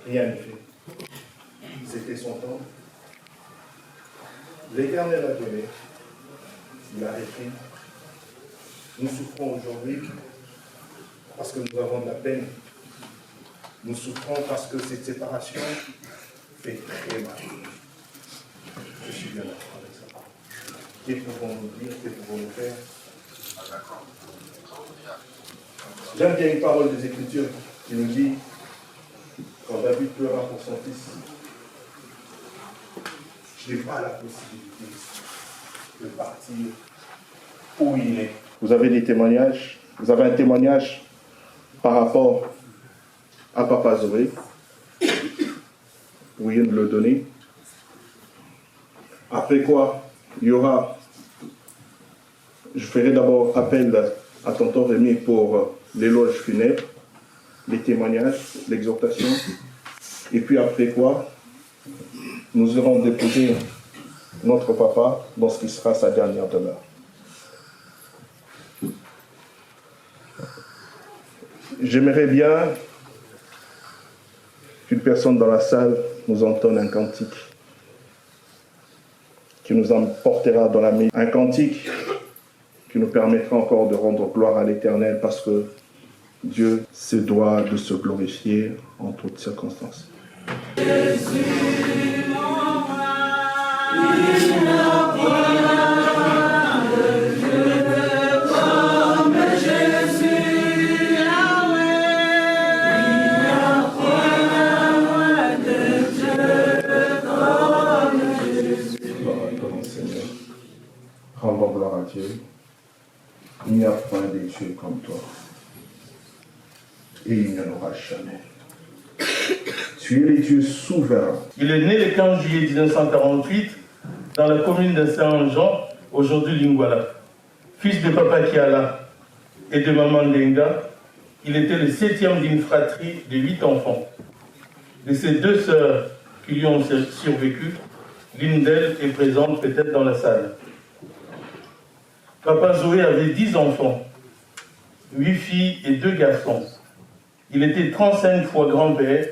Rien n'est fait. C'était son temps. L'Éternel a donné. Il a repris. Nous souffrons aujourd'hui parce que nous avons de la peine. Nous souffrons parce que cette séparation fait très mal. Je suis bien d'accord avec ça. Que pouvons-nous dire, que pouvons-nous faire? J'aime bien une parole des Écritures qui nous dit, quand David pleura pour son fils, je n'ai pas la possibilité de partir où il est. Vous avez des témoignages, vous avez un témoignage par rapport à Papa Zoé. Vous vient de le donner. Après quoi, il y aura, je ferai d'abord appel à tonton Rémi pour l'éloge funèbre, les témoignages, l'exhortation. Et puis après quoi, nous aurons déposé notre papa dans ce qui sera sa dernière demeure. J'aimerais bien qu'une personne dans la salle nous entonne un cantique qui nous emportera dans la nuit. Un cantique qui nous permettra encore de rendre gloire à l'Éternel parce que Dieu se doit de se glorifier en toutes circonstances. Jésus, mon roi, il n'a point de Dieu comme Jésus, Yahweh. Il n'a point de Dieu comme Jésus. Gloire à toi, Seigneur. Rendons gloire à Dieu. Il n'y a point de Dieu comme toi. Et il n'y en aura jamais. Tu es le Dieu souverain. Il est né le 15 juillet 1948 dans la commune de Saint-Jean, aujourd'hui Lingwala. Fils de Papa Kiala et de Maman Denga, il était le 7e d'une fratrie de 8 enfants. De ses 2 sœurs qui lui ont survécu, l'une d'elles est présente peut-être dans la salle. Papa Zoé avait 10 enfants, 8 filles et 2 garçons. Il était 35 fois grand-père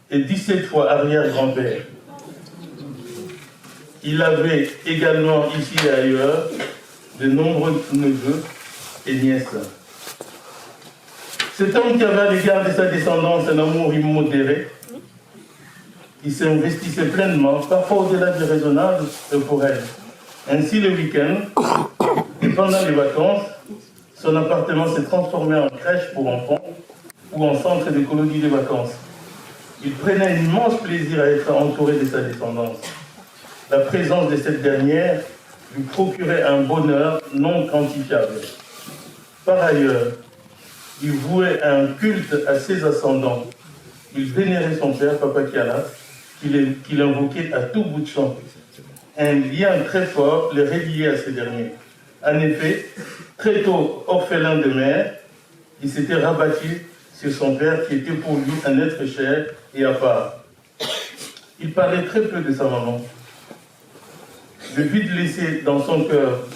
et 17 fois arrière-grand-père. Il avait également ici et ailleurs de nombreux neveux et nièces. Cet homme qui avait à l'égard de sa descendance un amour immodéré, il s'investissait pleinement, parfois au-delà du raisonnable, pour elle. Ainsi, le week-end et pendant les vacances, son appartement s'est transformé en crèche pour enfants ou en centre de colonie de vacances. Il prenait un immense plaisir à être entouré de sa descendance. La présence de cette dernière lui procurait un bonheur non quantifiable. Par ailleurs, il vouait un culte à ses ascendants. Il vénérait son père, Papa Kiala, qu'il invoquait à tout bout de champ. Un lien très fort les reliait à ces derniers. En effet, très tôt, orphelin de mère, il s'était rabattu sur son père qui était pour lui un être cher et à part. Il parlait très peu de sa maman. Le vide laissé dans son cœur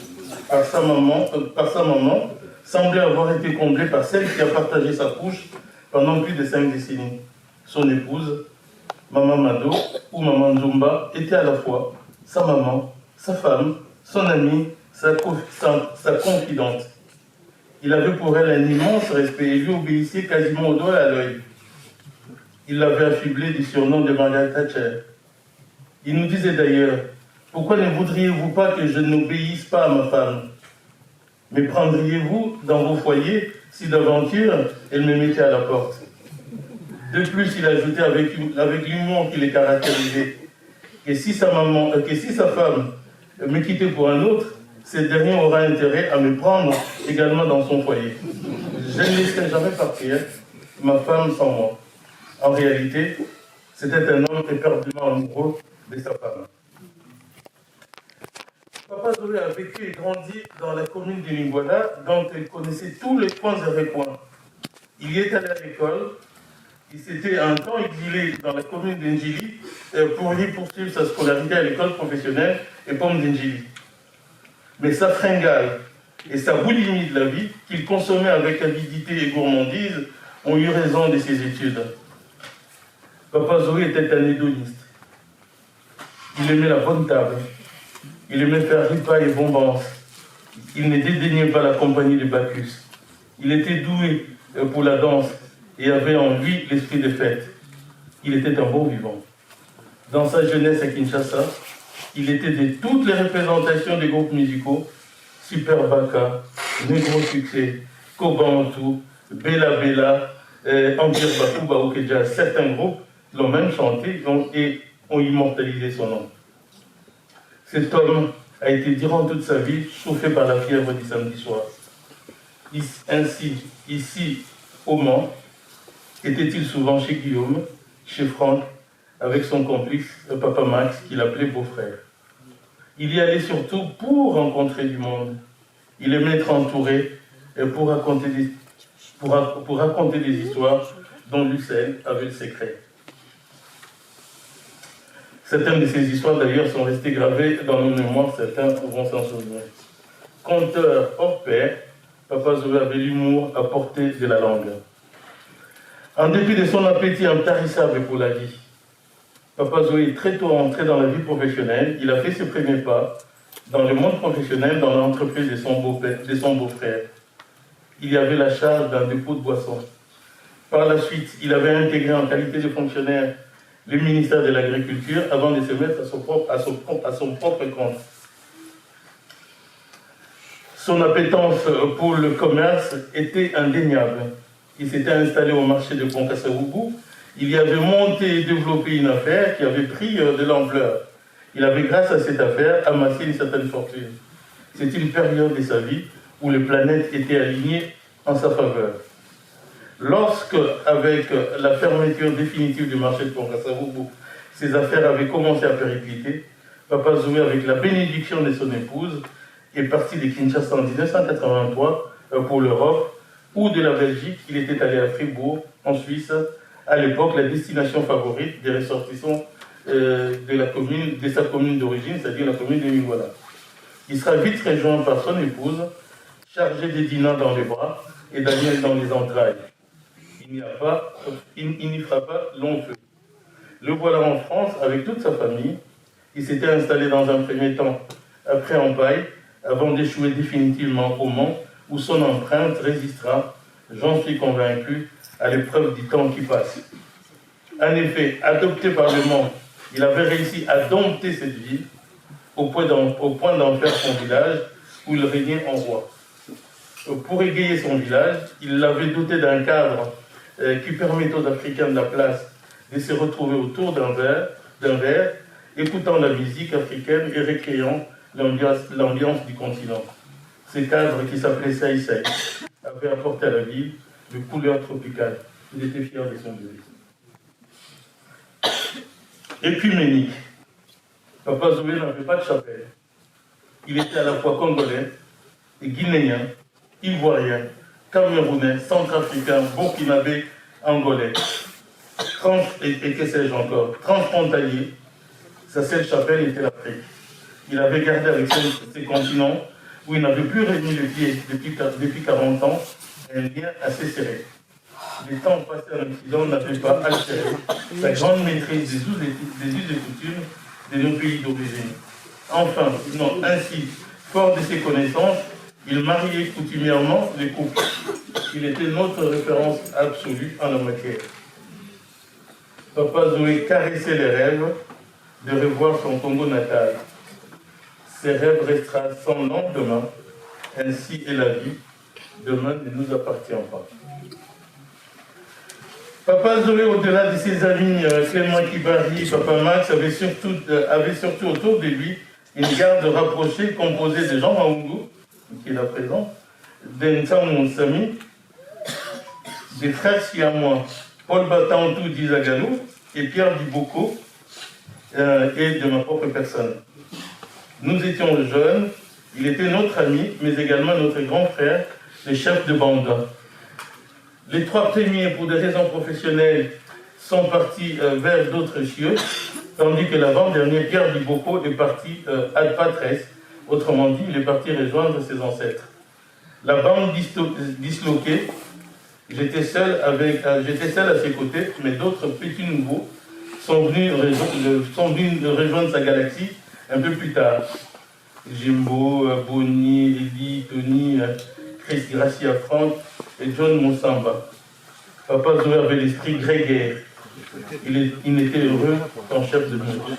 par sa maman semblait avoir été comblé par celle qui a partagé sa couche pendant plus de 5 décennies. Son épouse, Maman Mado ou Maman Zumba, était à la fois sa maman, sa femme, son amie, sa confidente. Il avait pour elle un immense respect et lui obéissait quasiment au doigt et à l'œil. Il l'avait affublé du surnom de Margaret Thatcher. Il nous disait d'ailleurs: pourquoi ne voudriez-vous pas que je n'obéisse pas à ma femme? Mais prendriez-vous dans vos foyers si d'aventure elle me mettait à la porte? De plus, il ajoutait avec l'humour qui les caractérisait que si sa femme me quittait pour un autre, ce dernier aura intérêt à me prendre également dans son foyer. Je ne laisserai jamais partir ma femme sans moi. En réalité, c'était un homme éperdument amoureux de sa femme. Papa Zoé a vécu et grandi dans la commune de Lingwala, dont il connaissait tous les coins et recoins. Il y est allé à l'école. Il s'était un temps exilé dans la commune d'Ndjili pour y poursuivre sa scolarité à l'école professionnelle et pomme d'Ndjili. Mais sa fringale et sa boulimie de la vie, qu'il consommait avec avidité et gourmandise, ont eu raison de ses études. Papa Zoé était un hédoniste. Il aimait la bonne table. Il aimait faire repas et bonbons. Il ne dédaignait pas la compagnie de Bacchus. Il était doué pour la danse et avait en lui l'esprit de fête. Il était un bon vivant. Dans sa jeunesse à Kinshasa, il était de toutes les représentations des groupes musicaux, Super Baka, Negro Succès, Kobantu, Bella Bella, Empire Bakuba Okeja. Certains groupes l'ont même chanté et ont immortalisé son nom. Cet homme a été durant toute sa vie chauffé par la fièvre du samedi soir. Ainsi, ici, au Mans, était-il souvent chez Guillaume, chez Franck, avec son complice, le papa Max, qu'il appelait beau-frère. Il y allait surtout pour rencontrer du monde. Il aimait être entouré et pour raconter des histoires dont Lucelle avait le secret. Certaines de ces histoires, d'ailleurs, sont restées gravées dans nos mémoires, certains pourront s'en souvenir. Conteur hors pair, Papa Zoé avait l'humour à portée de la langue. En dépit de son appétit intarissable pour la vie, Papa Zoé est très tôt entré dans la vie professionnelle. Il a fait ses premiers pas dans le monde professionnel, dans l'entreprise de son beau-frère. Il y avait la charge d'un dépôt de boissons. Par la suite, il avait intégré en qualité de fonctionnaire le ministère de l'Agriculture avant de se mettre à son propre compte. Son appétence pour le commerce était indéniable. Il s'était installé au marché de Ponkasavubu. Il y avait monté et développé une affaire qui avait pris de l'ampleur. Il avait, grâce à cette affaire, amassé une certaine fortune. C'était une période de sa vie où les planètes étaient alignées en sa faveur. Lorsque, avec la fermeture définitive du marché de Ponkasavubu, ses affaires avaient commencé à péricliter, Papa Zoé, avec la bénédiction de son épouse, est parti de Kinshasa en 1983 pour l'Europe, ou de la Belgique. Il était allé à Fribourg, en Suisse, à l'époque la destination favorite des ressortissants de sa commune d'origine, c'est-à-dire la commune de Lingwala. Il sera vite rejoint par son épouse, chargée d'Edina dans les bras et Daniel dans les entrailles. Il n'y fera pas long feu. Le voilà en France avec toute sa famille. Il s'était installé dans un premier temps après en Paille, avant d'échouer définitivement au Mans, où son empreinte résistera, j'en suis convaincu, à l'épreuve du temps qui passe. En effet, adopté par le Mans, il avait réussi à dompter cette ville au point d'en faire son village où il régnait en roi. Pour égayer son village, il l'avait doté d'un cadre qui permet aux Africains de la place de se retrouver autour d'un verre, écoutant la musique africaine et récréant l'ambiance du continent. Ce cadre, qui s'appelait Saï Saï, avait apporté à la ville de couleurs tropicales. Il était fier de son bébé. écuménique. Papa Zoé n'avait pas de chapelle. Il était à la fois congolais et guinéen, ivoirien, camerounais, centrafricain, burkinabé, angolais. Et que sais-je encore, transfrontalier. Sa seule chapelle était l'Afrique. Il avait gardé avec ces continents où il n'avait plus remis les pieds depuis 40 ans un lien assez serré. Les temps passés en Occident n'avaient pas altéré sa grande maîtrise des us et coutumes de nos pays d'origine. Enfin, non, ainsi, fort de ses connaissances, il mariait coutumièrement les couples. Il était notre référence absolue en la matière. Papa Zoé caressait les rêves de revoir son Congo natal. Ces rêves restera sans lendemain, ainsi est la vie. Demain ne nous appartient pas. Papa Zoé, au-delà de ses amis Clément Kibari, Papa Max, avait surtout autour de lui une garde rapprochée composée de Jean Maungu, qui est là présent, d'Ensam Monsami, des frères siamois, Paul Batantou d'Izagalou et Pierre Diboko, et de ma propre personne. Nous étions jeunes, il était notre ami, mais également notre grand frère, le chef de bande. Les trois premiers, pour des raisons professionnelles, sont partis vers d'autres cieux, tandis que l'avant-dernier, Pierre Diboko, est parti ad patres, autrement dit, il est parti rejoindre ses ancêtres. La bande disloquée, j'étais seul à ses côtés, mais d'autres petits nouveaux sont venus rejoindre sa galaxie un peu plus tard. Jimbo, Bonnie, Eddie, Tony, Chris Gracia Franck et John Monsamba. Papa Zoé avait l'esprit grégaire. Il n'était heureux qu'en chef de monde.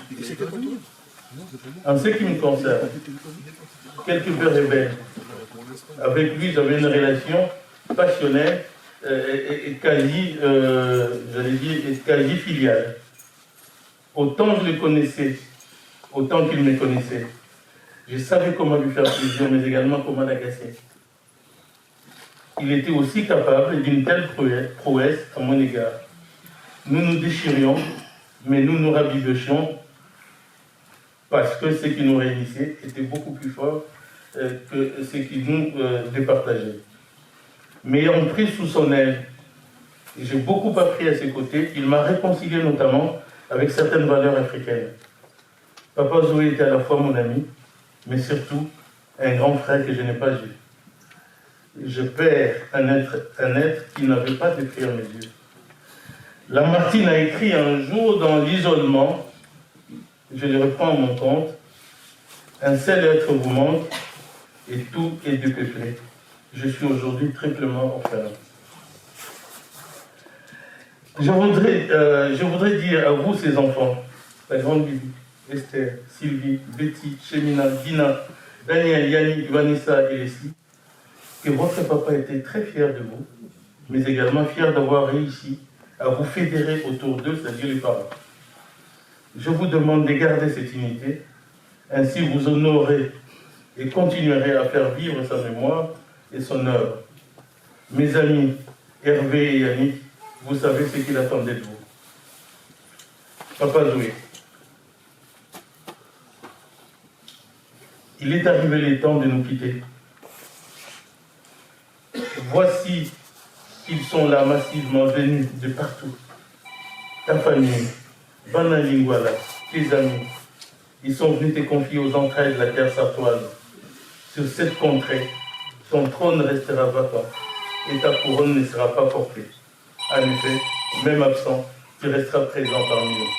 En ce qui me concerne, quelque peu rebelle. Avec lui, j'avais une relation passionnelle et quasi filiale. Autant je le connaissais, autant qu'il me connaissait. Je savais comment lui faire plaisir, mais également comment l'agacer. Il était aussi capable d'une telle prouesse à mon égard. Nous nous déchirions, mais nous nous rabibochions parce que ce qui nous réunissait était beaucoup plus fort que ce qui nous départageait. M'ayant pris sous son aile, j'ai beaucoup appris à ses côtés. Il m'a réconcilié notamment avec certaines valeurs africaines. Papa Zoé était à la fois mon ami, mais surtout un grand frère que je n'ai pas vu. Je perds un être qui n'avait pas de prix à mes yeux. Lamartine a écrit un jour dans l'isolement, je le reprends à mon compte, un seul être vous manque et tout est dépeuplé. Je suis aujourd'hui triplement orphelin. Je voudrais dire à vous, ces enfants, la grande Bibi, Esther, Sylvie, Betty, Chemina, Dina, Daniel, Yannick, Vanessa et Leslie, que votre papa était très fier de vous, mais également fier d'avoir réussi à vous fédérer autour d'eux, c'est-à-dire les parents. Je vous demande de garder cette unité, ainsi vous honorez et continuerez à faire vivre sa mémoire et son œuvre. Mes amis, Hervé et Yannick, vous savez ce qu'il attendait de vous. Papa Zoé, il est arrivé le temps de nous quitter. Voici qu'ils sont là massivement venus de partout. Ta famille, Banalingwala, tes amis, ils sont venus te confier aux entrailles de la terre sartoise. Sur cette contrée, ton trône restera vacant et ta couronne ne sera pas portée. En effet, même absent, tu resteras présent parmi nous.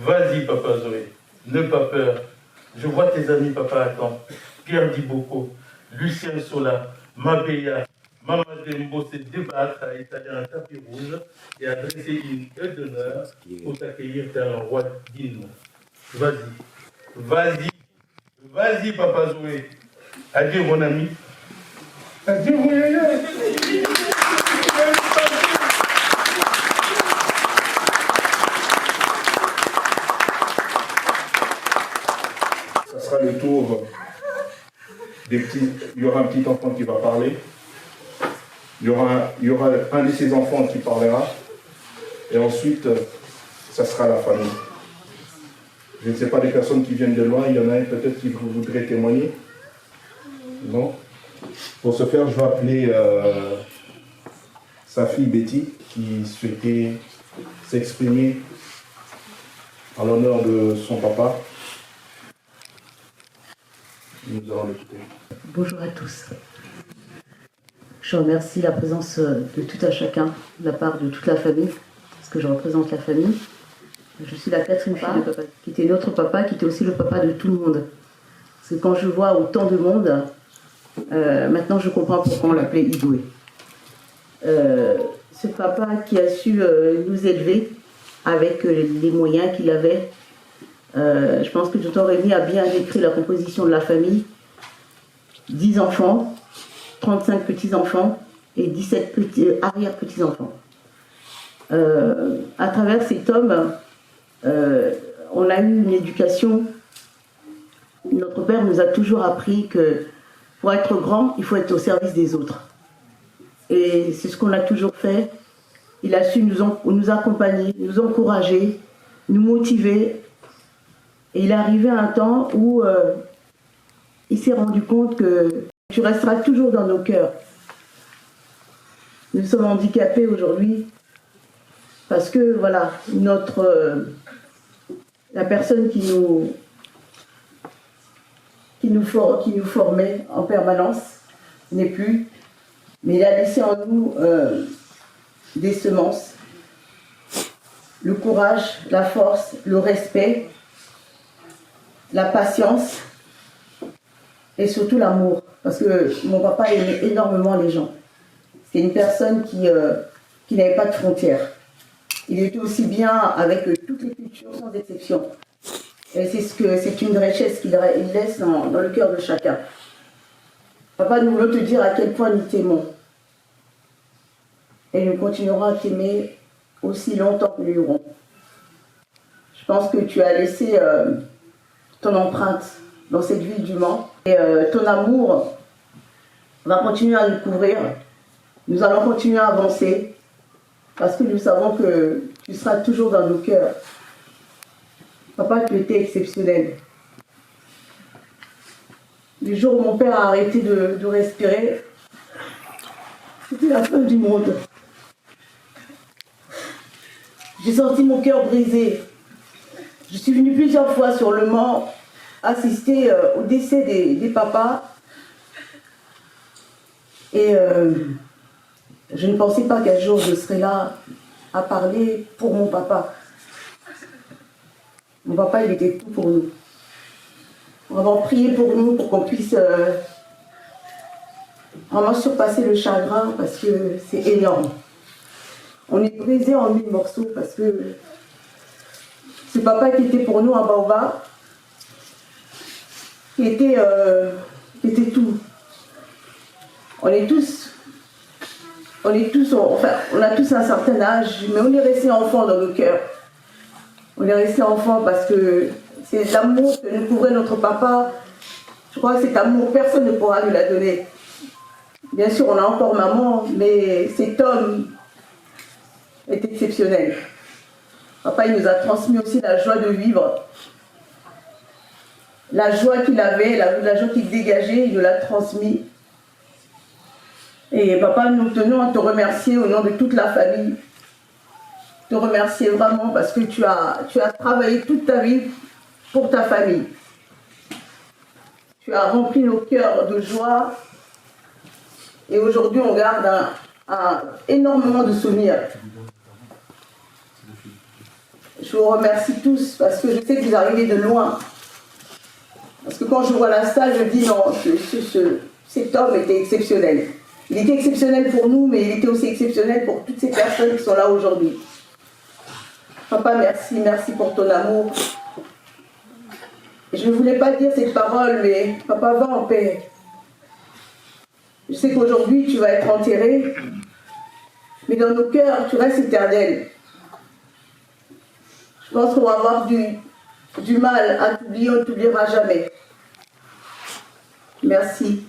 Vas-y, Papa Zoé, n'aie pas peur. Je vois tes amis, Papa Attend, Pierre Diboko, Lucien Sola, Mabeya, Mama Dembo se débattre à étaler un tapis rouge et à dresser une haie d'honneur pour t'accueillir tel un roi digne. Vas-y, Papa Zoé. Adieu, mon ami. Adieu, mon yaya. Ça sera le tour des petits. Il y aura un petit enfant qui va parler. Il y aura un de ses enfants qui parlera. Et ensuite, ça sera la famille. Je ne sais pas des personnes qui viennent de loin, il y en a un peut-être qui voudrait témoigner. Non? Pour ce faire, je vais appeler sa fille Betty, qui souhaitait s'exprimer en l'honneur de son papa. Nous allons l'écouter. Bonjour à tous. Je remercie la présence de tout à chacun, de la part de toute la famille, parce que je représente la famille. Je suis la quatrième fille de papa, qui était notre papa, qui était aussi le papa de tout le monde. Parce que quand je vois autant de monde, maintenant je comprends pourquoi on l'appelait Igoué. Ce papa qui a su nous élever avec les moyens qu'il avait, je pense que Dr Rémy a bien décrit la composition de la famille. 10 enfants, 35 petits-enfants et 17 arrière-petits-enfants. À travers cet homme, on a eu une éducation. Notre père nous a toujours appris que pour être grand, il faut être au service des autres. Et c'est ce qu'on a toujours fait. Il a su nous accompagner, nous encourager, nous motiver. Et il est arrivé à un temps où il s'est rendu compte que tu resteras toujours dans nos cœurs. Nous sommes handicapés aujourd'hui parce que voilà, la personne qui nous formait en permanence n'est plus, mais il a laissé en nous des semences, le courage, la force, le respect, la patience et surtout l'amour. Parce que mon papa aimait énormément les gens. C'est une personne qui n'avait pas de frontières. Il était aussi bien avec toutes les cultures sans exception. Et c'est une richesse qu'il laisse dans le cœur de chacun. Papa, nous voulons te dire à quel point nous t'aimons. Et nous continuerons à t'aimer aussi longtemps que nous vivrons. Je pense que tu as laissé ton empreinte dans cette ville du Mans. Et ton amour va continuer à nous couvrir. Nous allons continuer à avancer parce que nous savons que tu seras toujours dans nos cœurs. Papa, tu étais exceptionnel. Du jour où mon père a arrêté de respirer, c'était la fin du monde. J'ai senti mon cœur brisé. Je suis venue plusieurs fois sur le Mans assister au décès des papas. Et je ne pensais pas qu'un jour je serais là à parler pour mon papa. Mon papa, il était tout pour nous. Vraiment prier pour nous, pour qu'on puisse vraiment surpasser le chagrin, parce que c'est énorme. On est brisé en 1000 morceaux, parce que ce papa qui était pour nous un baobab, qui était tout. On a tous un certain âge, mais on est resté enfant dans nos cœurs. On est resté enfant parce que c'est l'amour que nous couvrait notre papa. Je crois que cet amour, personne ne pourra nous la donner. Bien sûr, on a encore maman, mais cet homme est exceptionnel. Papa, il nous a transmis aussi la joie de vivre. La joie qu'il avait, la joie qu'il dégageait, il nous l'a transmis. Et papa, nous tenons à te remercier au nom de toute la famille. Te remercier vraiment parce que tu as travaillé toute ta vie pour ta famille. Tu as rempli nos cœurs de joie. Et aujourd'hui, on garde énormément de souvenirs. Je vous remercie tous parce que je sais que vous arrivez de loin. Parce que quand je vois la salle, je dis non, cet homme était exceptionnel. Il était exceptionnel pour nous, mais il était aussi exceptionnel pour toutes ces personnes qui sont là aujourd'hui. Papa, merci pour ton amour. Je ne voulais pas dire cette parole, mais papa, va en paix. Je sais qu'aujourd'hui, tu vas être enterré, mais dans nos cœurs, tu restes éternel. Je pense qu'on va avoir du mal à t'oublier, on ne t'oubliera jamais. Merci.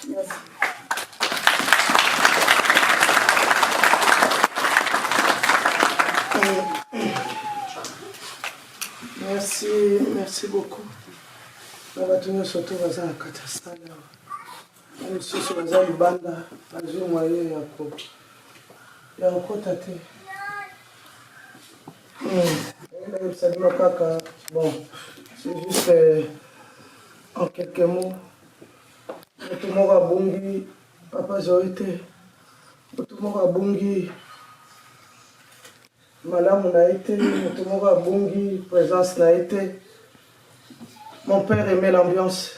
Merci. Merci beaucoup. On va tenir surtout à la catastrophe. On est sur la banda, à jouer moyen et à quoi. Il y a encore tâté. Bon, c'est juste en quelques mots. Tout le monde a bongi, papa Zoïté. Tout le monde a bongi. Madame n'a été, tout le monde a bongi, présence n'a été. Mon père aimait l'ambiance.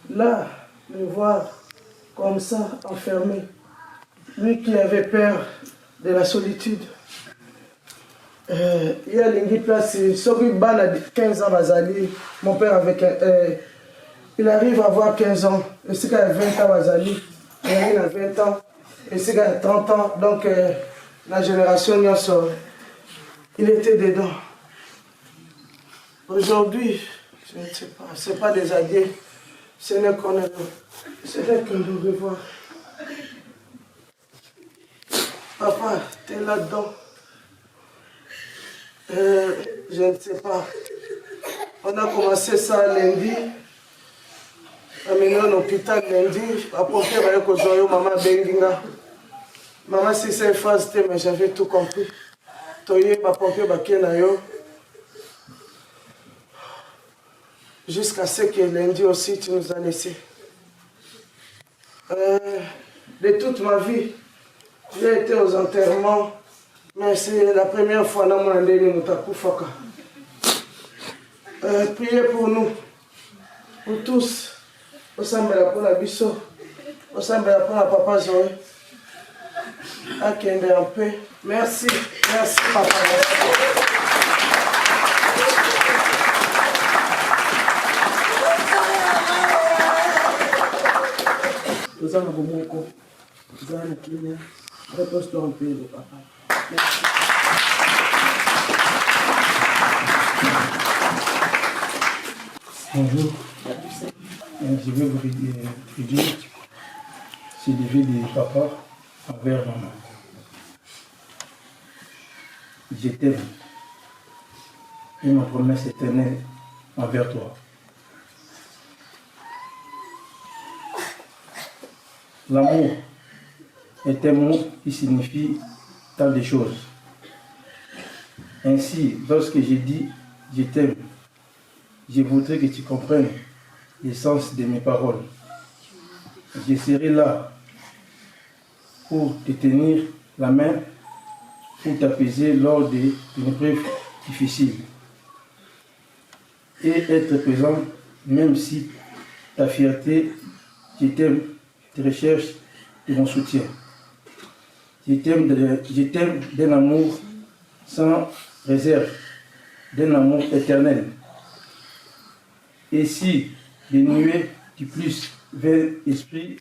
Là, le voir comme ça, enfermé. Lui qui avait peur de la solitude. Il y a une place, Sobi Ban a 15 ans, Bazali. Mon père avait il arrive à avoir 15 ans. Et c'est qu'il a 20 ans, Bazali. Il a 20 ans. Et c'est qu'il a 30 ans. Donc, la génération, il était dedans. Aujourd'hui, je ne sais pas, ce n'est pas des adieux. Ce n'est qu'un de revoir. Papa, tu es là-dedans. Je ne sais pas. On a commencé ça lundi. On a un hôpital lundi. Après, on a maman Benginga. Maman, si c'est une phase, mais j'avais tout compris. Jusqu'à ce que lundi aussi, tu nous as laissé. De toute ma vie, j'ai été aux enterrements. Mais c'est la première fois que priez pour nous, pour tous. Au Sambela pour la Bisso, au Sambela pour la Papa Zoé. À Kende en paix. Merci, merci papa. Nous allons vous montrer. Nous allons cliner. Repose-toi en paix, papa. Merci. Bonjour. Je vais vous dire c'est le vœu de papa envers maman. Je t'aime et ma promesse éternelle envers toi. L'amour est un mot qui signifie tant de choses. Ainsi, lorsque j'ai dit je t'aime, je voudrais que tu comprennes l'essence de mes paroles. Je serai là pour te tenir la main, pour t'apaiser lors d'une épreuve difficile et être présent même si ta fierté, je t'aime, te recherche et mon soutien. Je t'aime d'un amour sans réserve, d'un amour éternel. Et si les nuées du plus vers l'esprit,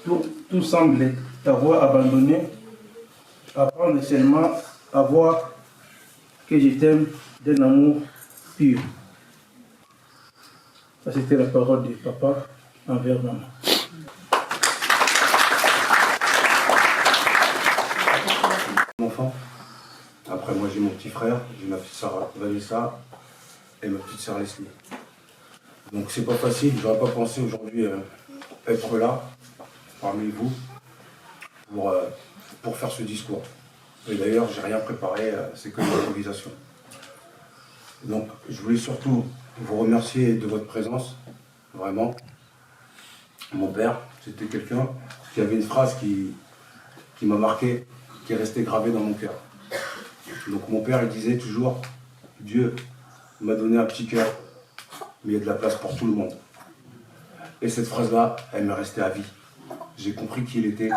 tout semble t'avoir abandonné, apprendre seulement à voir que je t'aime d'un amour pur. Ça, c'était la parole de papa envers maman. Enfant. Après moi j'ai mon petit frère, j'ai ma petite sœur Vanessa et ma petite sœur Leslie. Donc c'est pas facile, je n'aurais pas pensé aujourd'hui être là parmi vous pour faire ce discours. Et d'ailleurs j'ai rien préparé, c'est que une improvisation. Donc je voulais surtout vous remercier de votre présence, vraiment. Mon père, c'était quelqu'un qui avait une phrase qui m'a marqué, qui est restée gravée dans mon cœur. Donc mon père il disait toujours, Dieu m'a donné un petit cœur, mais il y a de la place pour tout le monde. Et cette phrase-là, elle m'est restée à vie. J'ai compris qui il était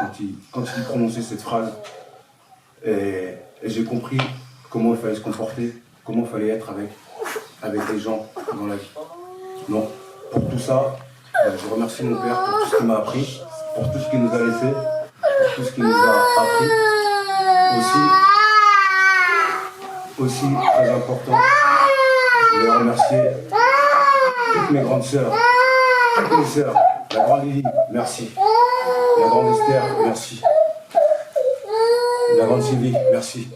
quand il prononçait cette phrase. Et j'ai compris comment il fallait se comporter, comment il fallait être avec les gens dans la vie. Donc, pour tout ça, je remercie mon père pour tout ce qu'il m'a appris, pour tout ce qu'il nous a laissé, pour tout ce qu'il nous a appris. Aussi très important, je voulais remercier toutes mes grandes sœurs, toutes mes sœurs, la grande Lily, merci. La grande Esther, merci. La grande Sylvie, merci.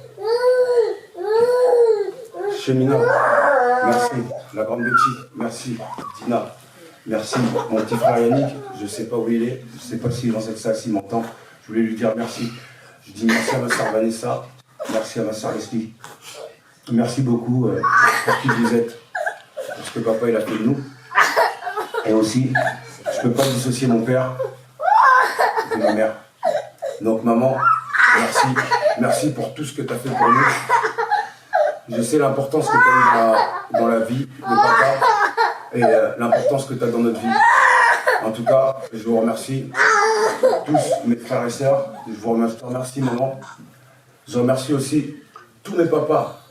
Chemina, merci. La grande Betty, merci. Dina, merci. Mon petit frère Yannick, je ne sais pas où il est, je ne sais pas s'il est dans cette salle, s'il m'entend. Je voulais lui dire merci. Je dis merci à ma soeur Vanessa, merci à ma soeur Leslie. Merci beaucoup pour qui vous êtes, pour ce que papa il a fait de nous. Et aussi, je ne peux pas dissocier mon père de ma mère. Donc maman, merci. Merci pour tout ce que tu as fait pour nous. Je sais l'importance que tu as eu dans la vie de papa et l'importance que tu as dans notre vie. En tout cas, je vous remercie tous mes frères et sœurs. Je vous remercie maman. Je remercie aussi tous mes papas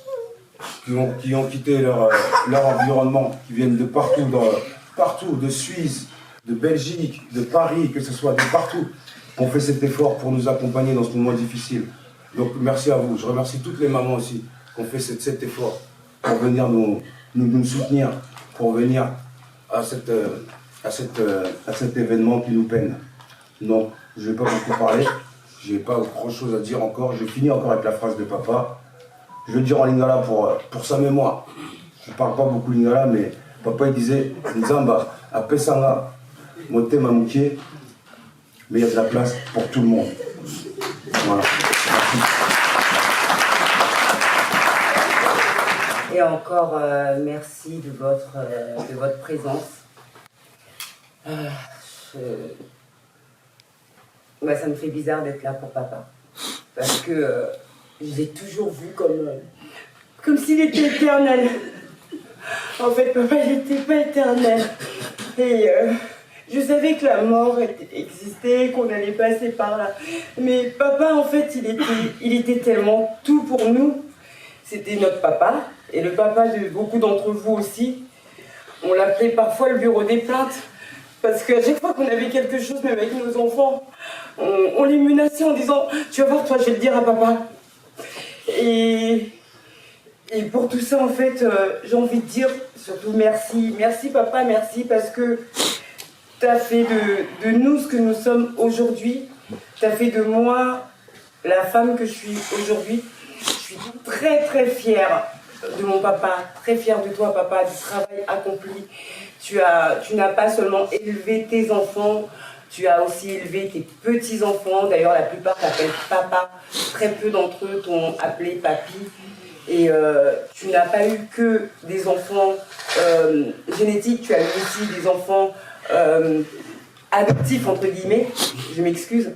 qui ont quitté leur environnement, qui viennent de partout, partout, de Suisse, de Belgique, de Paris, que ce soit de partout, ont fait cet effort pour nous accompagner dans ce moment difficile. Donc merci à vous. Je remercie toutes les mamans aussi qui ont fait cet effort pour venir nous soutenir, pour venir à cet événement qui nous peine. Donc je ne vais pas beaucoup parler, je n'ai pas grand chose à dire encore. Je finis encore avec la phrase de papa. Je vais dire en lingala pour sa mémoire. Je ne parle pas beaucoup lingala, mais papa il disait Nzamba, apesanga, motema mukie, mais il y a de la place pour tout le monde. Voilà. Merci. Et encore merci de votre présence. Ça me fait bizarre d'être là pour papa. Parce que je l'ai toujours vu comme s'il était éternel. En fait, papa, il n'était pas éternel. Et je savais que la mort existait, qu'on allait passer par là. Mais papa, en fait, il était tellement tout pour nous. C'était notre papa, et le papa de beaucoup d'entre vous aussi. On l'appelait parfois le bureau des plaintes. Parce qu'à chaque fois qu'on avait quelque chose, même avec nos enfants, on les menaçait en disant « Tu vas voir, toi, je vais le dire à papa ». Et pour tout ça, en fait, j'ai envie de dire surtout merci. Merci papa, merci parce que tu as fait de nous ce que nous sommes aujourd'hui. Tu as fait de moi la femme que je suis aujourd'hui. Je suis très très fière de mon papa, très fière de toi papa, du travail accompli. Tu n'as pas seulement élevé tes enfants, tu as aussi élevé tes petits-enfants. D'ailleurs, la plupart t'appellent papa. Très peu d'entre eux t'ont appelé papy. Et tu n'as pas eu que des enfants génétiques, tu as eu aussi des enfants adoptifs, entre guillemets. Je m'excuse.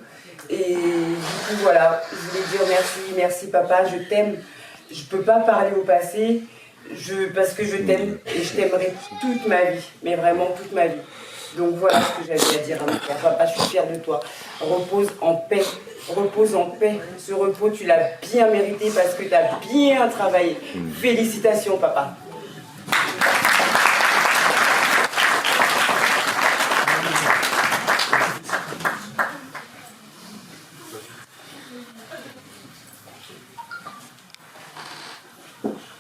Et du coup, voilà, je voulais dire merci papa, je t'aime. Je ne peux pas parler au passé. Parce que je t'aime et je t'aimerai toute ma vie, mais vraiment toute ma vie. Donc voilà ce que j'avais à dire à mon père. Papa, je suis fière de toi. Repose en paix. Repose en paix. Ce repos, tu l'as bien mérité parce que tu as bien travaillé. Félicitations, papa.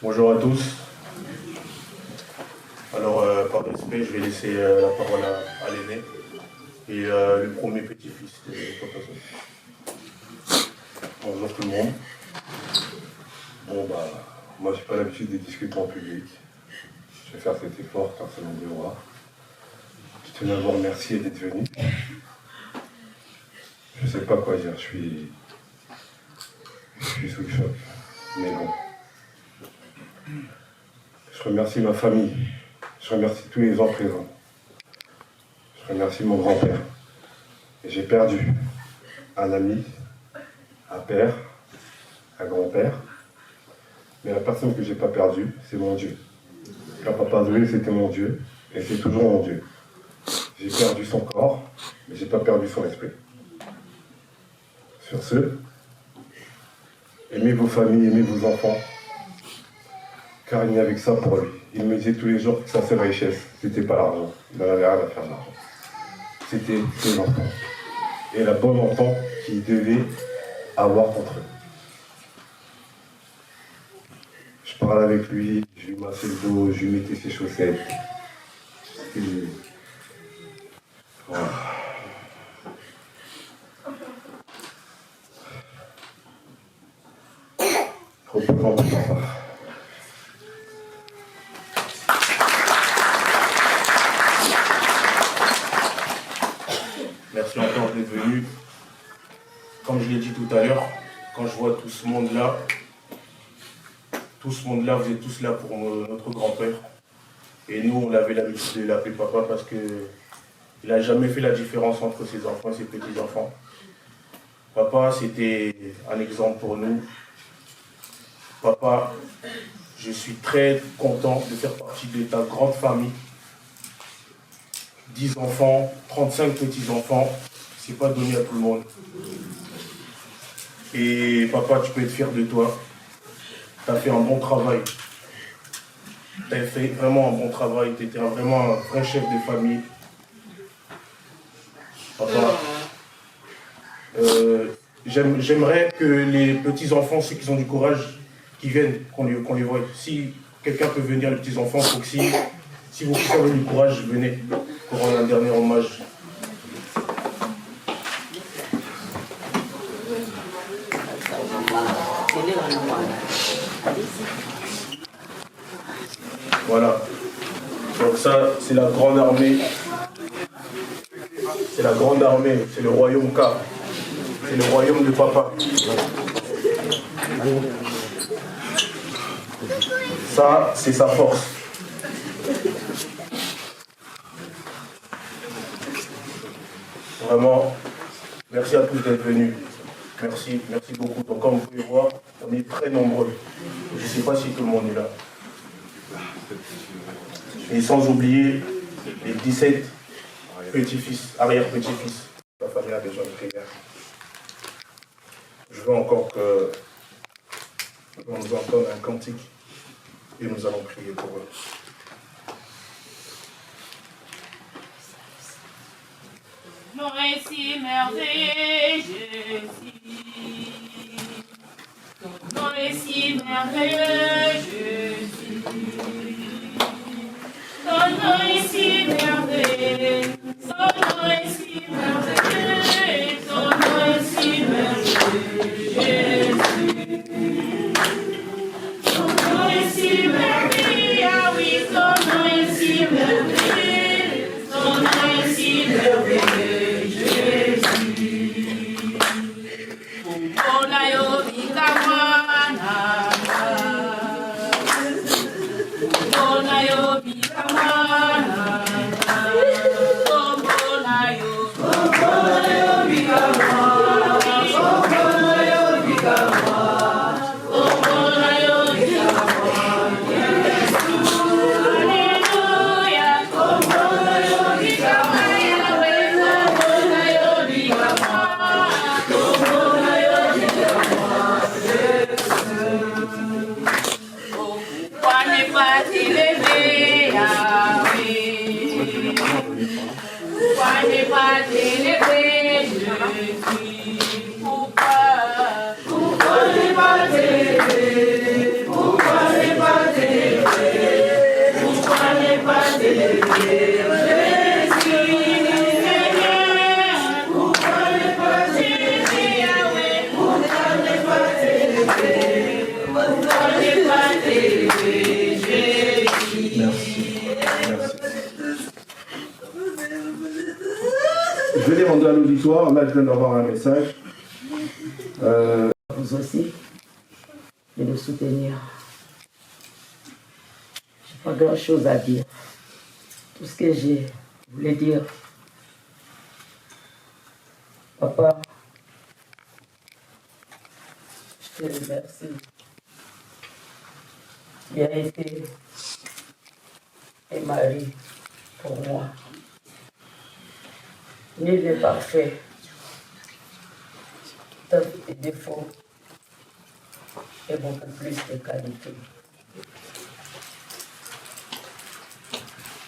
Bonjour à tous. Alors, par respect, je vais laisser la parole à l'aîné et le premier petit-fils de Papa Sow. Bonjour tout le monde. Bon moi j'ai pas l'habitude de discuter en public. Je vais faire cet effort car c'est mon devoir. Je tenais à vous remercier d'être venu. Je sais pas quoi dire, je suis sous le choc. Mais bon. Je remercie ma famille. Je remercie tous les gens présents. Je remercie mon grand-père. Et j'ai perdu un ami, un père, un grand-père. Mais la personne que j'ai pas perdue, c'est mon Dieu. Quand Papa Zoé, c'était mon Dieu, et c'est toujours mon Dieu. J'ai perdu son corps, mais j'ai pas perdu son esprit. Sur ce, aimez vos familles, aimez vos enfants, car il n'y avait que ça pour lui. Il me disait tous les jours que sa seule richesse, c'était pas l'argent. Il n'en avait rien à faire de l'argent. C'était ses enfants. Et la bonne enfant qu'il devait avoir contre eux. Je parlais avec lui, je lui massais le dos, je lui mettais ses chaussettes. Voilà. Reposant pour papa. comme je l'ai dit tout à l'heure, quand je vois tout ce monde-là, vous êtes tous là pour notre grand-père. Et nous, on avait l'habitude de l'appeler papa parce qu'il n'a jamais fait la différence entre ses enfants et ses petits-enfants. Papa, c'était un exemple pour nous. Papa, je suis très content de faire partie de ta grande famille. 10 enfants, 35 petits-enfants, c'est pas donné à tout le monde. Et papa, tu peux être fier de toi. Tu as fait un bon travail. Tu as fait vraiment un bon travail. Tu étais vraiment un vrai chef de famille. Papa, j'aimerais que les petits-enfants, ceux qui ont du courage, qui viennent, qu'on les voie. Si quelqu'un peut venir, les petits-enfants, il faut que si vous avez du courage, venez pour rendre un dernier hommage. Voilà. Donc ça, c'est la grande armée. C'est la grande armée. C'est le royaume K. C'est le royaume de papa. Ça, c'est sa force. Vraiment, merci à tous d'être venus. Merci, merci beaucoup. Donc comme vous pouvez voir, on est très nombreux. Je ne sais pas si tout le monde est là. Et sans oublier les 17 petits-fils, arrière-petits-fils. La famille a besoin de prière. Je veux encore que l'on nous entende un cantique et nous allons prier pour eux. Mon récit merveilleux, je suis. Mon récit merveilleux, je suis. Ton récit merveilleux, ton récit merveilleux, ton récit merveilleux, je suis. Ton récit merveilleux, ah oui, ton récit merveilleux, ton récit merveilleux. Je vais demander à l'auditoire, là je viens d'avoir un message. Vous aussi, de nous soutenir. Je n'ai pas grand chose à dire. Tout ce que j'ai voulu dire. Papa, je te remercie. Tu as été un mari pour moi. Nul n'est parfait. Tu as des défauts et beaucoup plus de qualités.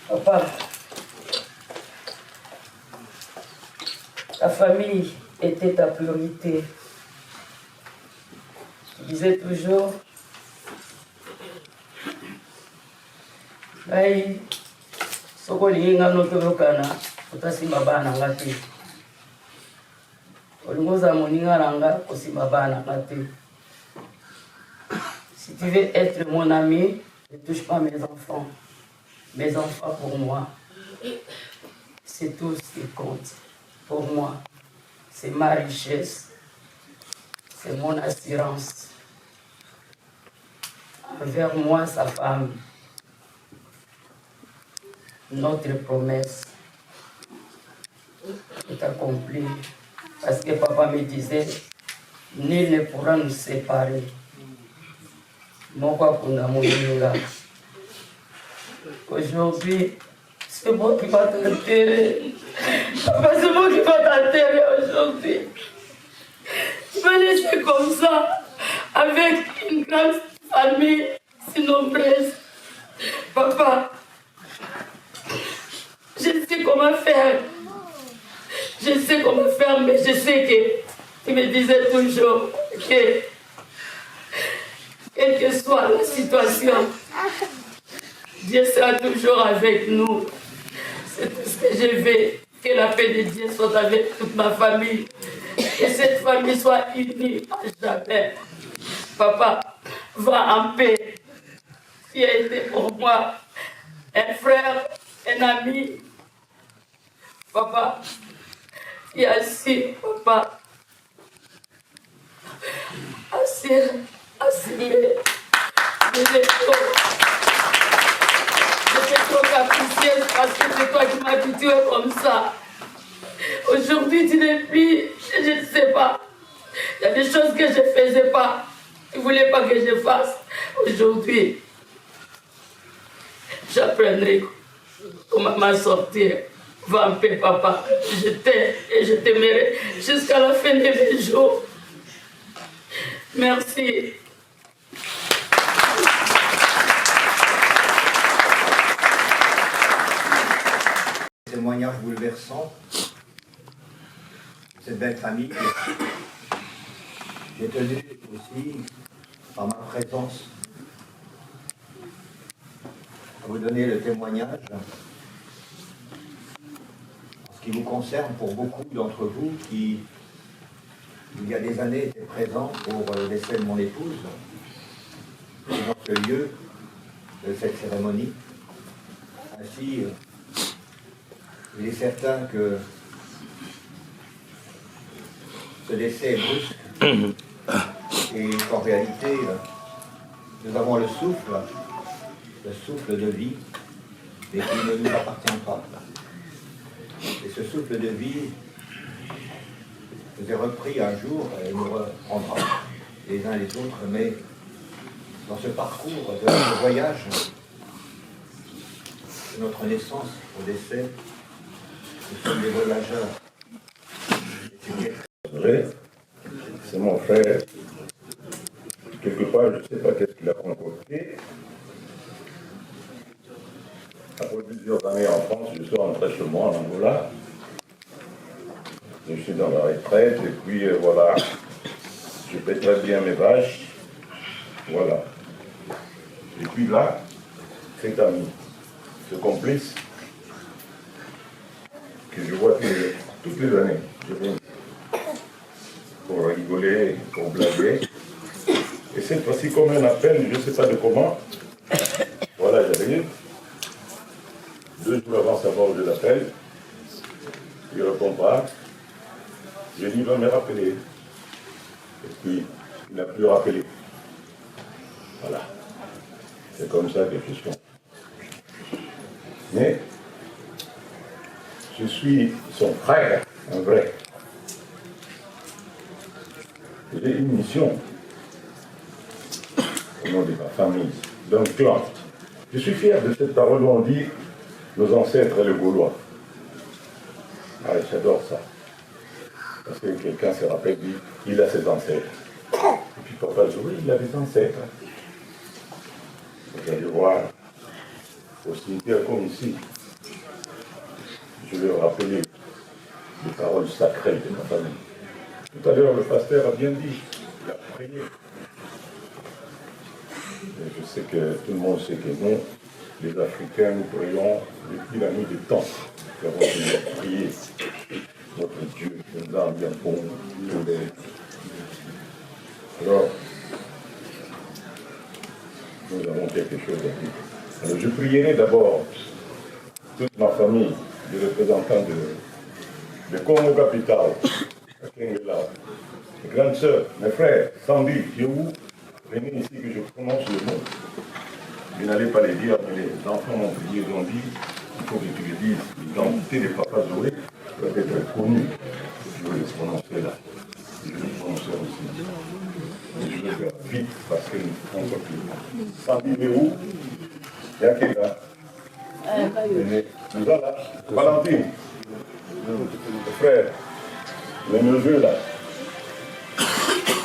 Papa, ta famille était ta priorité. Tu disais toujours, Aïe, Sokoli ngano tolokana, otasima bana ngati. Olingoza moninga langa, osima bana ngati. Si tu veux être mon ami, ne touche pas mes enfants. Mes enfants pour moi, c'est tout ce qui compte. Pour moi, c'est ma richesse. c'est mon assurance. Envers moi, sa femme, notre promesse est accomplie. Parce que papa me disait, nul ne pourra nous séparer. Aujourd'hui, c'est moi qui va t'enterrer. Papa, c'est moi qui va t'enterrer aujourd'hui. Tu vas laisser comme ça, avec une grande famille si nombreuse. Papa, je sais comment faire. Je sais comment faire, mais je sais que tu me disais toujours que, quelle que soit la situation, Dieu sera toujours avec nous. C'est tout ce que je veux, que la paix de Dieu soit avec toute ma famille, que cette famille soit unie à jamais. Papa, va en paix. Tu as été pour moi un frère, un ami. Papa, tu as su, papa, assumer. J'étais trop capricieuse parce que c'est toi qui m'as habitué comme ça. Aujourd'hui, tu n'es plus, je ne sais pas. Il y a des choses que je ne faisais pas. Tu ne voulais pas que je fasse. Aujourd'hui, j'apprendrai comment m'en sortir. Va en paix, papa. Je t'aime et je t'aimerai jusqu'à la fin de mes jours. Merci. Témoignage bouleversant, cette belle famille. J'ai tenu aussi, par ma présence, à vous donner le témoignage en ce qui vous concerne pour beaucoup d'entre vous qui, il y a des années, étaient présents pour le décès de mon épouse, dans ce lieu de cette cérémonie. Ainsi, il est certain que ce décès est brusque et qu'en réalité, nous avons le souffle de vie, mais qui ne nous appartient pas. Et ce souffle de vie nous est repris un jour et nous reprendra les uns les autres, mais dans ce parcours de notre voyage, de notre naissance au décès, nous sommes des voyageurs. C'est mon frère. Quelque part, je ne sais pas qu'est-ce qu'il a concocté. Après plusieurs années en France, je suis rentré chez moi en Angola. Je suis dans la retraite et puis voilà. Je paie très bien mes vaches. Voilà. Et puis là, cet ami, ce complice, que je vois toutes les années, je viens pour rigoler, pour blaguer. Et cette fois-ci, comme un appel, je ne sais pas de comment, voilà, j'arrive. 2 jours avant savoir où je l'appelle, il ne répond pas. Je dis, il va me rappeler. Et puis, il n'a plus rappelé. Voilà. C'est comme ça que je suis. Mais, je suis son frère, un vrai. J'ai une mission au nom de ma famille, d'un clan. Je suis fier de cette parole où on dit nos ancêtres les Gaulois. Ah, j'adore ça. Parce que quelqu'un se rappelle, dit, il a ses ancêtres. Et puis papa dit, oui, il a des ancêtres. Vous allez voir, au cimetière comme ici, je vais rappeler les paroles sacrées de ma famille. Tout à l'heure, le pasteur a bien dit, il a prié. Et je sais que tout le monde sait que nous, les Africains, nous prions depuis la nuit des temps. Nous avons toujours prié. Notre Dieu nous a bien bon. Alors, nous avons quelque chose à dire. Alors, je prierai d'abord toute ma famille, les représentants de Congo Capital, à Kengela, mes grandes sœurs, mes frères, Sandy, Diou, venez ici que je prononce le mot. Je n'allais pas les dire, mais les enfants m'ont prié, ils ont dit, il faut que tu le dises. L'identité des papas Zoé doit être connue. Je vais les prononcer là. Je vais les prononcer aussi. Et je vais faire vite parce que nous ne pouvons pas plus. Sandy Diou, Yakega. Nous voilà, Valentine, le frère, les neveux là,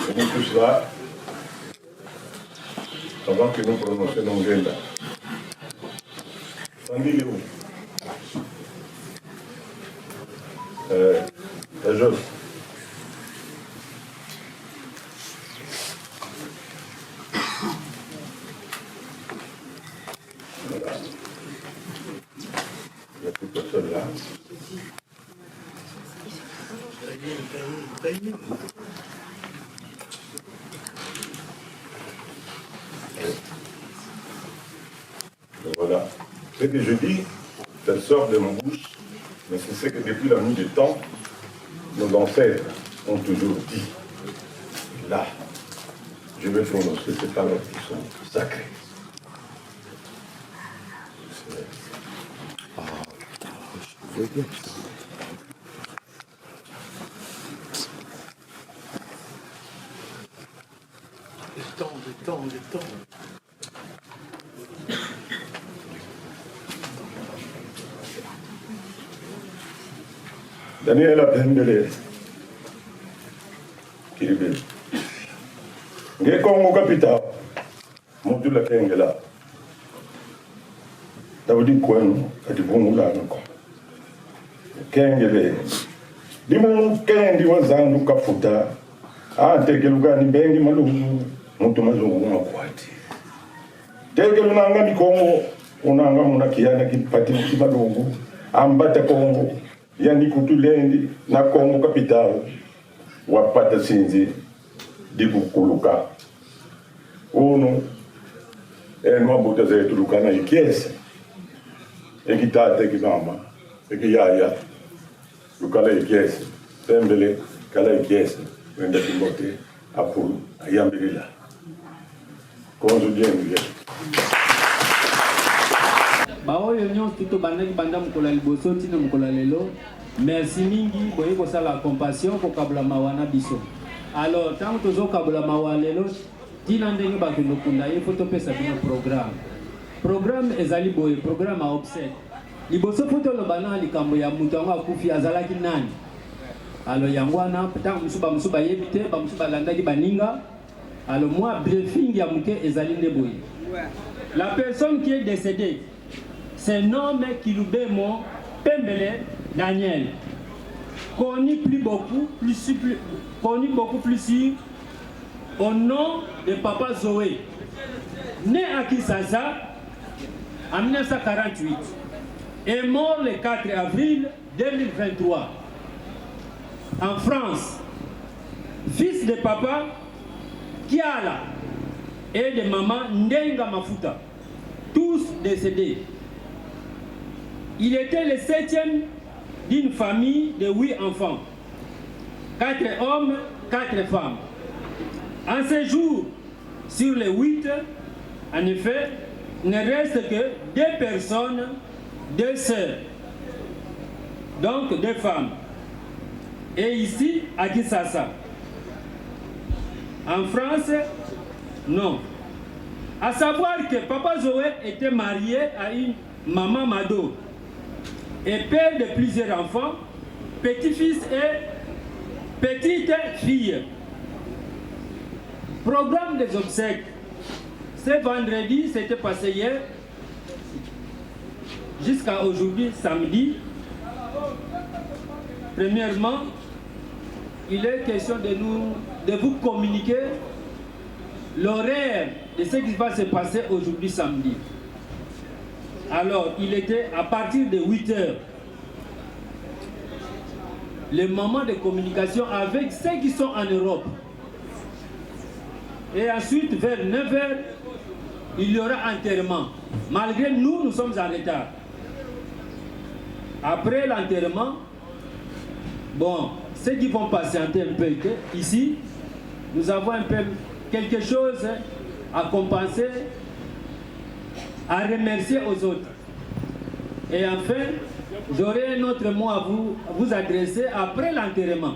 venez tous là, avant que nous prononcions nos gueules là. Sandy Léo, la jeune. Voilà. Il n'y a plus personne là. Voilà. Ce que je dis, ça sort de ma bouche, mais c'est ce que depuis la nuit du temps, nos ancêtres ont toujours dit. Là, je vais prononcer ces paroles qui sont sacrées. Détends. Daniel Apendele, Kiribé. Nge Congo capital, Modula Kengela. Daudi Kwenu, Adibungula Nko. Kengele. Dimu Kendi wazandu kafuta. Tegeluga ni bengi malumu. Muntu mazungu makwati. Tegelu nanga ni Congo. Unanga muna kiana kipati mkimalungu. Ambata Congo. Yani kutulendi na Congo capital. Wapata sinzi. Dikukuluka. Uno. Mwabuta zetu lukana ikiese. Ekitate ekizamba. Ekiyaya. Lukala ikiese. Tembele. Kala ikiese. Wenda Timote. Apuru. Ayambirila. Konzo jengi. Baoyo nyonso tuto bandaki banda mukola liboso tina mukola lelo. Merci mingi boye ko sala compassion ko kabla mawana biso. Alors tant tozo kabla mawana lelo tina ndenge ba kendo kunda ye photo pesa bino programme. Programme ezali boye programme a obsèque. Liboso photo lo bana likambo ya mutu ngo akufi azalaki nani. Alors yangwana tant musuba yebite ba musuba landaki baninga. Alors moi briefing ya muke ezali nde boye. La personne qui est décédée c'est nomme Kilubemo Pembele Daniel. Connu beaucoup plus sûr au nom de Papa Zoé. Né à Kinshasa en 1948 et mort le 4 avril 2023 en France. Fils de Papa Kiala et de Maman Ndenga Mafuta, tous décédés. Il était le 7e d'une famille de 8 enfants, 4 hommes, 4 femmes. En ce jour, sur les 8, en effet, il ne reste que 2 personnes, 2 sœurs, donc 2 femmes. Et ici, à Kinshasa. En France, non. À savoir que Papa Zoé était marié à une maman Mado et père de plusieurs enfants, petit-fils et petite-fille. Programme des obsèques. Ce vendredi, c'était passé hier, jusqu'à aujourd'hui, samedi. Premièrement, il est question de vous communiquer l'horaire de ce qui va se passer aujourd'hui samedi. Alors, il était à partir de 8 h. Le moment de communication avec ceux qui sont en Europe. Et ensuite, vers 9 h, il y aura enterrement. Malgré nous sommes en retard. Après l'enterrement, bon, ceux qui vont patienter un peu ici, nous avons un peu quelque chose à compenser, à remercier aux autres. Et enfin, j'aurai un autre mot à vous adresser après l'enterrement.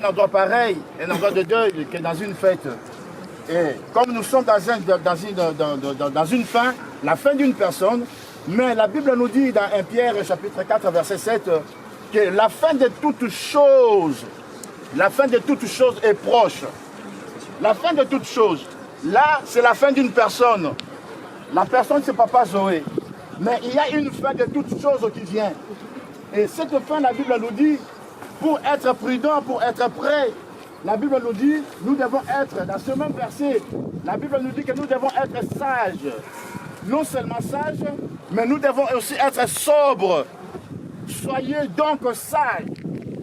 endroit pareil, un endroit de deuil que dans une fête. Et comme nous sommes dans une fin, la fin d'une personne, mais la Bible nous dit dans 1 Pierre chapitre 4 verset 7 que la fin de toutes choses est proche. La fin de toutes choses. Là, c'est la fin d'une personne. La personne, c'est Papa Zoé. Mais il y a une fin de toutes choses qui vient. Et cette fin, la Bible nous dit, pour être prudent, pour être prêt, la Bible nous dit, nous devons être, dans ce même verset, la Bible nous dit que nous devons être sages. Non seulement sages, mais nous devons aussi être sobres. Soyez donc sages.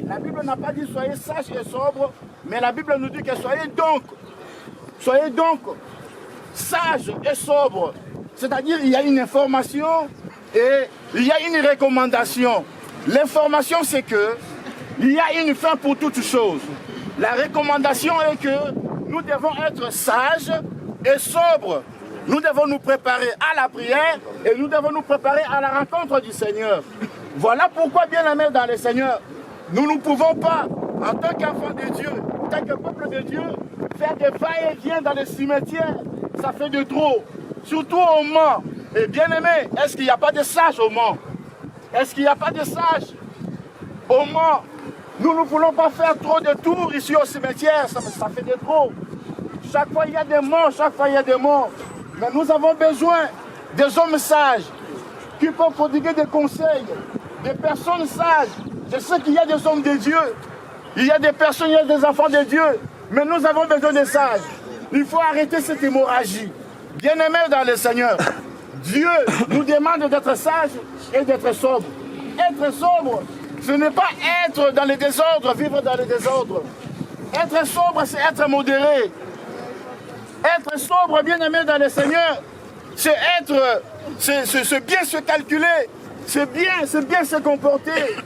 La Bible n'a pas dit soyez sages et sobres, mais la Bible nous dit que soyez donc sages et sobres. C'est-à-dire il y a une information et il y a une recommandation. L'information, c'est que il y a une fin pour toutes choses. La recommandation est que nous devons être sages et sobres. Nous devons nous préparer à la prière et nous devons nous préparer à la rencontre du Seigneur. Voilà pourquoi, bien aimés dans le Seigneur, nous ne pouvons pas, en tant qu'enfants de Dieu, en tant que peuple de Dieu, faire des va-et-vient dans les cimetières. Ça fait de trop. Surtout au Mans. Et bien aimés, est-ce qu'il n'y a pas de sages au Mans? Est-ce qu'il n'y a pas de sages au Mans? Nous ne voulons pas faire trop de tours ici au cimetière, ça fait de trop. Chaque fois il y a des morts, chaque fois il y a des morts. Mais nous avons besoin des hommes sages qui peuvent prodiguer des conseils, des personnes sages. Je sais qu'il y a des hommes de Dieu, il y a des personnes, il y a des enfants de Dieu, mais nous avons besoin des sages. Il faut arrêter cette hémorragie. Bien-aimés dans le Seigneur, Dieu nous demande d'être sages et d'être sobres. Être sobre, ce n'est pas être dans le désordre, vivre dans le désordre. Être sobre, c'est être modéré. Être sobre, bien-aimé dans le Seigneur, c'est bien se calculer, c'est bien se comporter.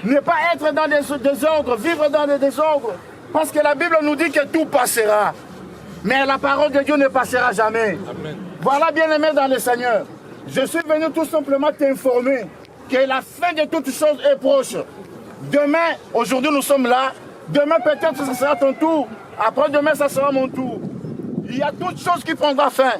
Ne pas être dans le désordre, vivre dans le désordre. Parce que la Bible nous dit que tout passera. Mais la parole de Dieu ne passera jamais. Amen. Voilà, bien-aimé dans le Seigneur. Je suis venu tout simplement t'informer que la fin de toutes choses est proche. Demain, aujourd'hui nous sommes là. Demain peut-être ça sera ton tour. Après-demain, ça sera mon tour. Il y a toutes choses qui prendront fin.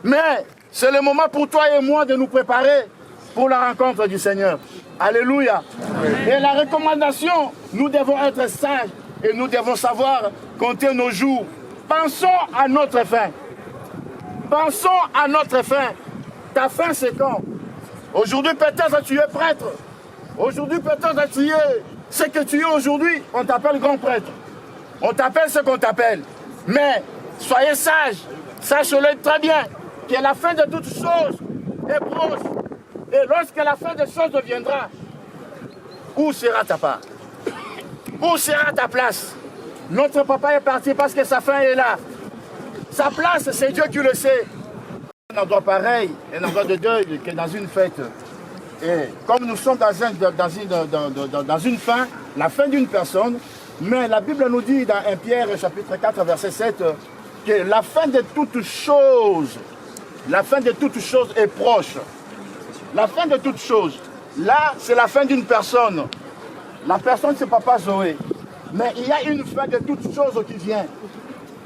Mais c'est le moment pour toi et moi de nous préparer pour la rencontre du Seigneur. Alléluia. Amen. Et la recommandation, nous devons être sages et nous devons savoir compter nos jours. Pensons à notre fin. Pensons à notre fin. Ta fin, c'est quand? Aujourd'hui, peut-être tu es prêtre. Aujourd'hui, peut-être tu es ce que tu es aujourd'hui. On t'appelle grand prêtre. On t'appelle ce qu'on t'appelle. Mais soyez sages. Sachez-le très bien que la fin de toutes choses est proche. Et lorsque la fin des choses viendra, où sera ta part? Où sera ta place? Notre papa est parti parce que sa fin est là. Sa place, c'est Dieu qui le sait. Un endroit pareil, un endroit de deuil que dans une fête. Et comme nous sommes dans une fin, la fin d'une personne, mais la Bible nous dit dans 1 Pierre chapitre 4 verset 7 que la fin de toutes choses est proche. La fin de toutes choses. Là, c'est la fin d'une personne. La personne, c'est Papa Zoé. Mais il y a une fin de toutes choses qui vient.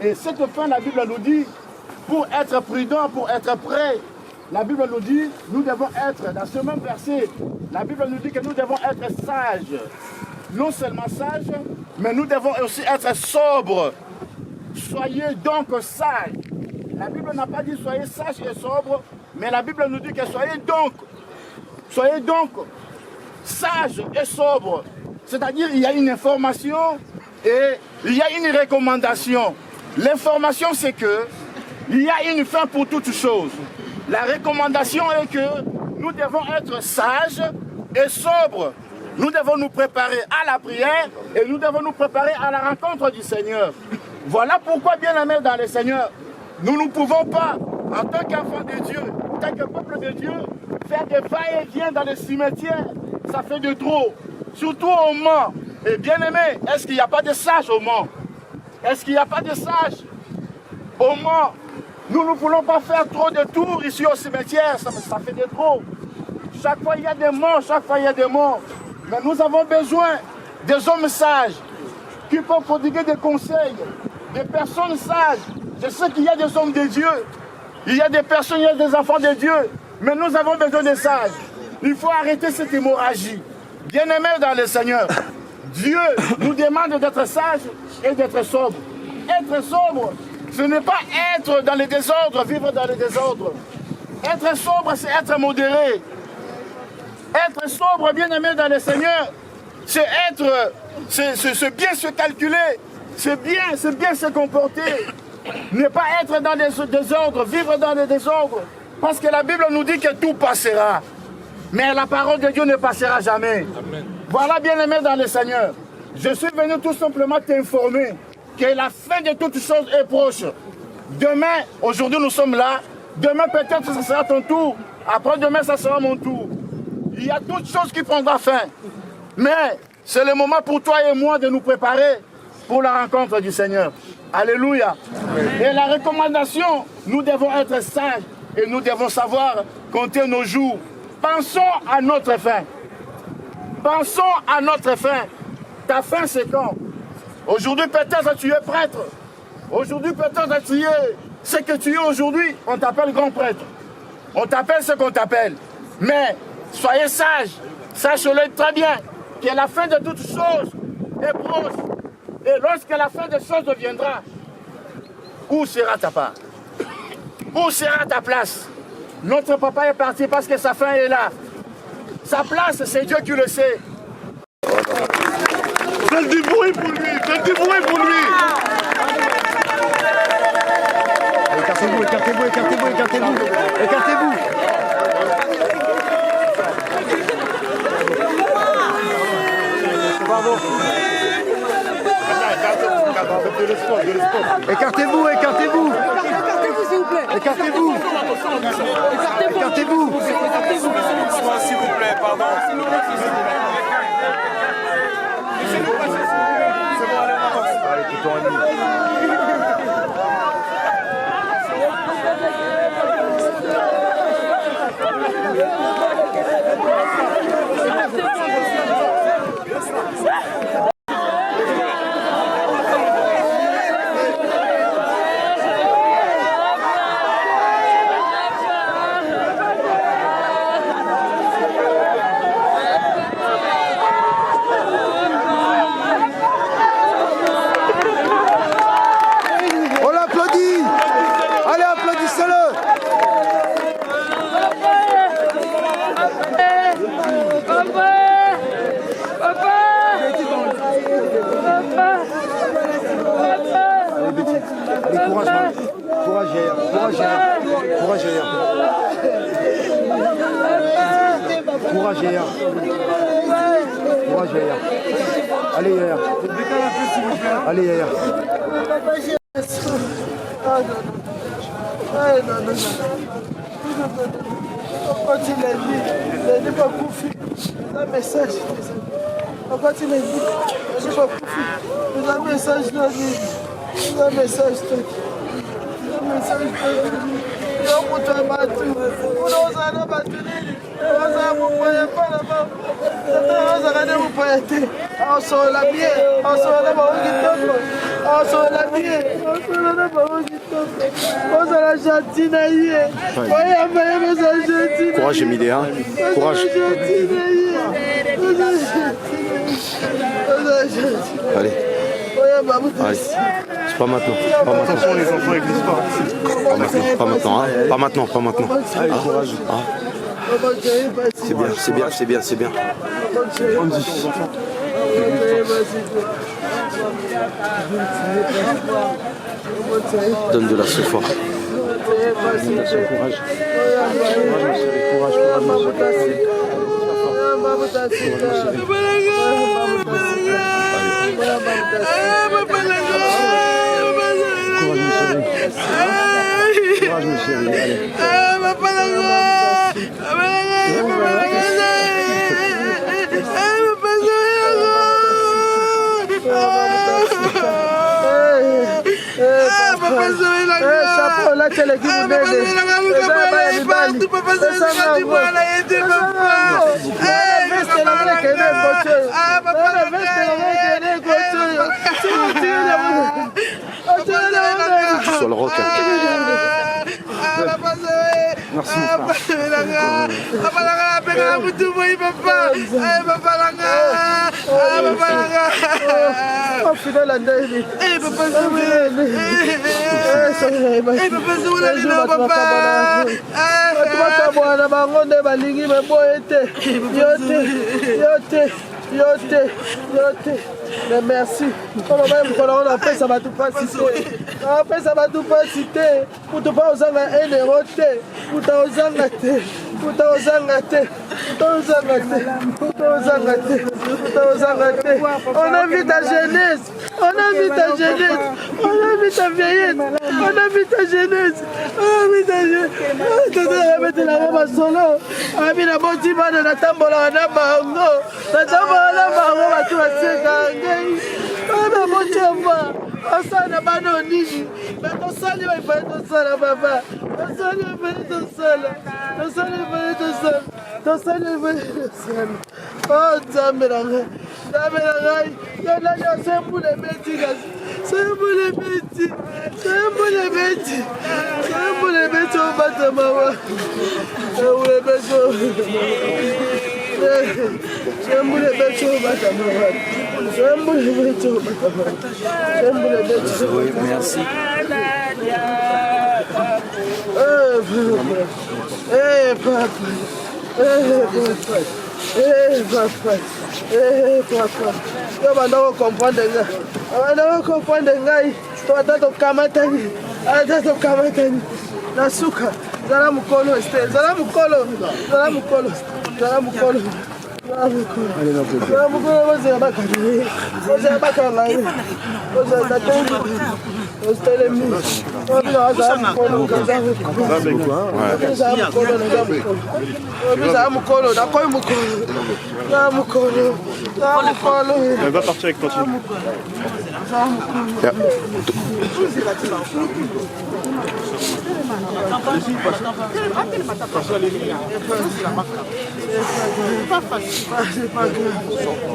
Et cette fin, la Bible nous dit, pour être prudent, pour être prêt, la Bible nous dit, nous devons être, dans ce même verset, la Bible nous dit que nous devons être sages. Non seulement sages, mais nous devons aussi être sobres. Soyez donc sages. La Bible n'a pas dit soyez sages et sobres, mais la Bible nous dit que soyez donc sages et sobres. C'est-à-dire il y a une information et il y a une recommandation. L'information, c'est que il y a une fin pour toutes choses. La recommandation est que nous devons être sages et sobres. Nous devons nous préparer à la prière et nous devons nous préparer à la rencontre du Seigneur. Voilà pourquoi, bien aimés dans le Seigneur, nous ne pouvons pas, en tant qu'enfants de Dieu, en tant que peuple de Dieu, faire des va-et-vient dans les cimetières. Ça fait de trop. Surtout au Mans. Et bien aimé, est-ce qu'il n'y a pas de sages au Mans? Est-ce qu'il n'y a pas de sages au Mans? Nous ne voulons pas faire trop de tours ici au cimetière, ça fait de trop. Chaque fois il y a des morts, chaque fois il y a des morts. Mais nous avons besoin des hommes sages qui peuvent prodiguer des conseils, des personnes sages. Je sais qu'il y a des hommes de Dieu, il y a des personnes, il y a des enfants de Dieu, mais nous avons besoin de sages. Il faut arrêter cette hémorragie. Bien-aimés dans le Seigneur, Dieu nous demande d'être sages et d'être sobres. Être sobre, ce n'est pas être dans le désordre, vivre dans le désordre. Être sobre, c'est être modéré. Être sobre, bien-aimé dans le Seigneur, c'est bien se calculer, c'est bien se comporter. Ne pas être dans le désordre, vivre dans le désordre. Parce que la Bible nous dit que tout passera. Mais la parole de Dieu ne passera jamais. Amen. Voilà, bien-aimé dans le Seigneur. Je suis venu tout simplement t'informer que la fin de toutes choses est proche. Demain, aujourd'hui nous sommes là. Demain peut-être ce sera ton tour. Après-demain, ça sera mon tour. Il y a toutes choses qui prendront fin. Mais c'est le moment pour toi et moi de nous préparer pour la rencontre du Seigneur. Alléluia. Amen. Et la recommandation, nous devons être sages et nous devons savoir compter nos jours. Pensons à notre fin. Pensons à notre fin. Ta fin, c'est quand? Aujourd'hui, peut-être tu es prêtre. Aujourd'hui, peut-être tu es ce que tu es aujourd'hui. On t'appelle grand prêtre. On t'appelle ce qu'on t'appelle. Mais soyez sages. Sachez-le très bien que la fin de toutes choses est proche. Et lorsque la fin des choses viendra, où sera ta part? Où sera ta place? Notre papa est parti parce que sa fin est là. Sa place, c'est Dieu qui le sait. Faites du bruit pour lui, faites du bruit pour lui. Écartez-vous, écartez-vous, écartez-vous, écartez-vous, écartez-vous. Bravo. Écartez-vous, écartez-vous. Écartez-vous, s'il vous plaît. Écartez-vous. Écartez-vous. Écartez-vous. S'il vous plaît, pardon. On l'applaudit. Allez, applaudissez-le. Allez, courage, courage, courage, courage, courage, courage, allez, Yaya. Allez, Yaya. Quand il a dit, il n'est pas confié. Un message. Quand il a dit, il n'est pas confié. Un message, un message. Courage, Emilie, hein. Courage. Allez. Allez. C'est pas maintenant. Pas maintenant. Attention, les enfants avec l'histoire. Pas maintenant, hein. Pas maintenant, pas maintenant. Allez, courage. C'est bien, c'est bien, c'est bien, c'est bien. Donne de la ce fort. Courage. Sur le rock. Merci. Mais merci. On a fait ça va tout pas citer. On a fait ça va tout pas citer. Pour te pas aux angles et les rotés. Pour te aux angles. Pour te aux angles. On a vu ta jeunesse. On a vu ta jeunesse. On a vu ta vieillesse. On a vu ta jeunesse. On a vu ta jeunesse. On a vu la robe solo. On a vu la bonne timane de la tambola na bango. La tambola na bango va tout asseoir. On a bon chamba. On s'en a pas nini. Mais ton sale va faire ton sale papa. Ton sale va faire ton sale. Ton sale va faire ton sale. Ton sale va faire ton sale. Oh Zamberanga. Zamberanga. Là c'est pour les bêtises. C'est pour les bêtises. C'est pour les bêtises. C'est pour les bêtises au bas de maman. C'est pour les bêtises. C'est pour les bêtises au bas de maman. C'est pour les bêtises au bas de maman. C'est pour les bêtises. Oui, merci. Papa. Papa. Yo banda comprendre nga. Banda comprendre ngai. To atato kamatani. Atato kamatani. Nasuka. Zala mukolo este. Zala mukolo. Zala mukolo. Zala mukolo. Allez, non, plus. Zala mukolo você abaka. Você abaka ngai. Você atato. Você lemi. Zala mukolo. Zala mukolo. Zala mukolo. D'accord, mukolo. Zala mukolo. Elle va partir avec toi.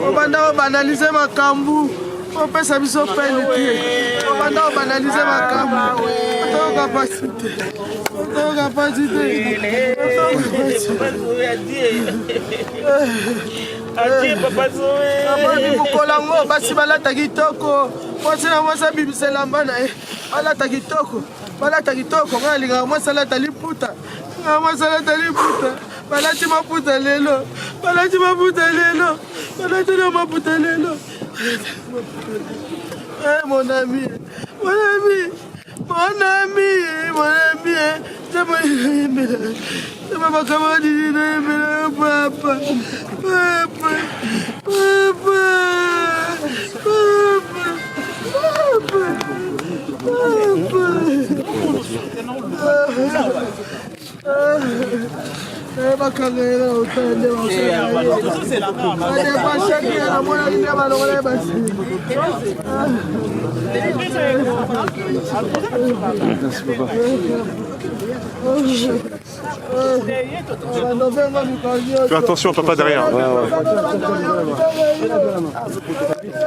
On va analyser ma cambu. On peut s'amuser peine. On va analyser ma cambu. On va capacité. On va capacité. Adieu, Papa Zoé. Mukolango basi balata kitoko. Mwasi na mwasa bibisela mbana balata kitoko. Balata kitoko ngalinga mwasa lata liputa. Mwasa lata liputa. Balati maputa lelo. Balati maputa lelo. Balati maputa lelo. Mon ami. Mon ami. Mon ami. Mon ami. C'est pas comment dire papa. Papa. Papa. Fais attention, papa derrière.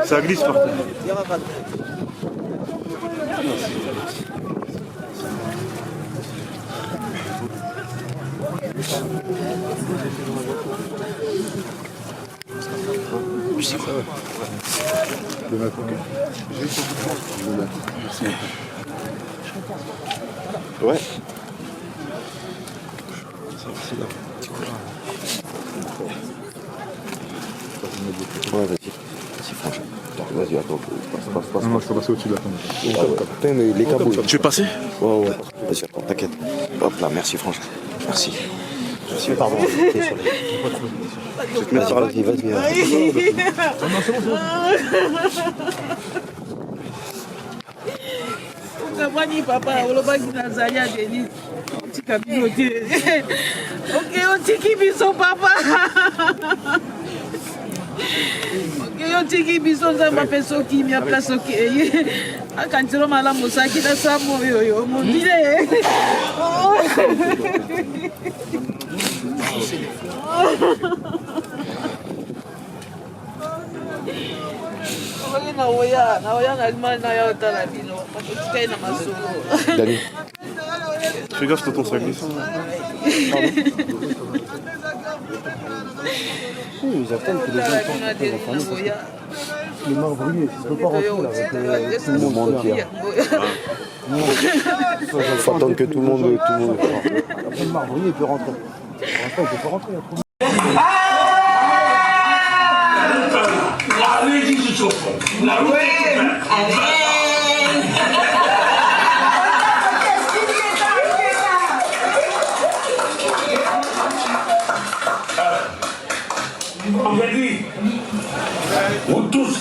Ça glisse par terre. C'est quoi? Le mettre, ok. Je le mettre. Merci. Ouais. C'est là. Ouais, vas-y. Vas-y, franchement. Vas-y, attends. Passe. Non, je peux passer au-dessus de la tombe. Putain, mais les câbles. Tu veux passer? Ouais. Vas-y, attends, t'inquiète. Hop là, merci, franchement. Merci. Merci, pardon. Désolé. Je vais te mettre par là, vas-y. Non, c'est bon. Kabani papa, olobaki nazali ya Denis. Tika bino te. Ok, otiki biso papa. Ok, otiki biso nzambe apeso kimia place ok. Akantilo malamu saki na samo yoyo. Mondile. Dani. Fais gaffe, tonton, ça glisse. Oui, ils attendent que les gens sortent. Le marbrier, tu ne peux pas rentrer là avec tout le monde qui est là. Il faut attendre que tout le monde. Après le marbrier, il peut rentrer. Pour l'instant, il ne peut pas rentrer. Allez-y, je chauffe. La route est Aujourd'hui, vous tous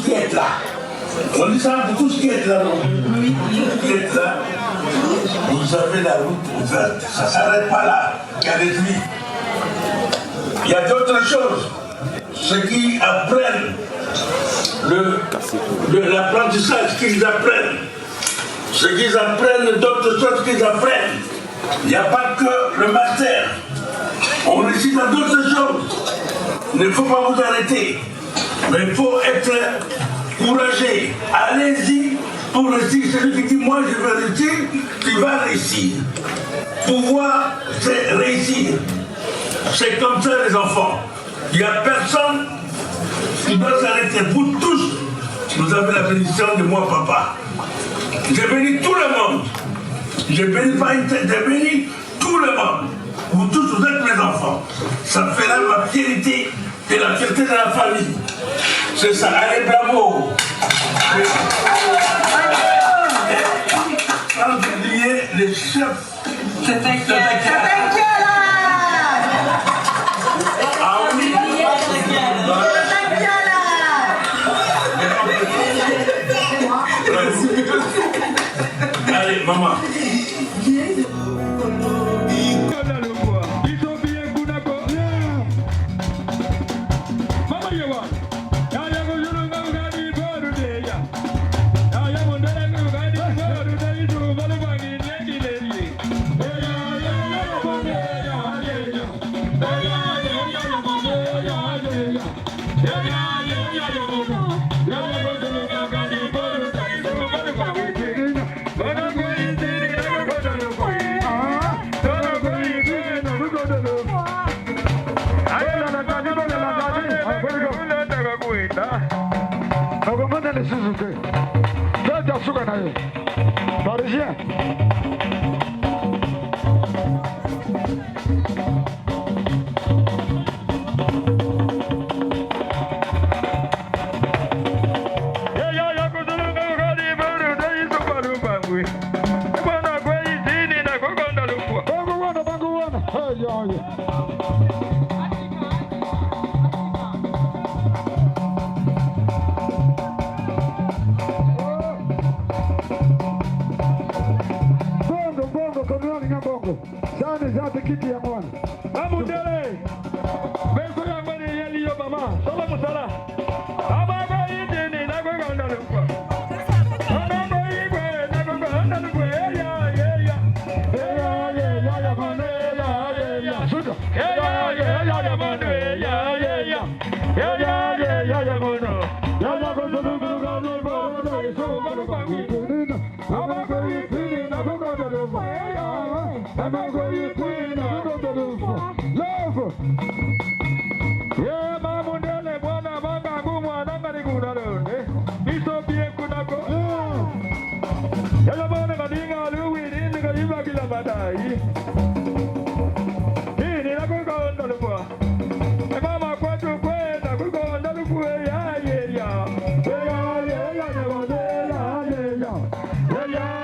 qui êtes là, on dit ça, vous tous qui êtes là, non? Oui. Tous qui êtes là, vous avez la route ouverte. Ça ne s'arrête pas là, allez-y. Il y a d'autres choses. Ceux qui apprennent l'apprentissage qu'ils apprennent, ceux qui apprennent d'autres choses qu'ils apprennent. Il n'y a pas que le master. On réussit dans d'autres choses. Il ne faut pas vous arrêter. Mais il faut être courageux. Allez-y pour réussir. Celui qui dit moi je veux réussir, tu vas réussir. Pouvoir, c'est réussir. C'est comme ça les enfants. Il n'y a personne qui doit s'arrêter. Vous tous, vous avez la bénédiction de moi, papa. J'ai béni tout le monde. J'ai béni pas une tête, j'ai béni tout le monde. Vous tous, vous êtes mes enfants. Ça fait là ma fierté et la fierté de la famille. C'est ça. Allez, bravo. Sans oublier les chefs. C'est Ah oui. Allez, maman. Parisien. Yeah.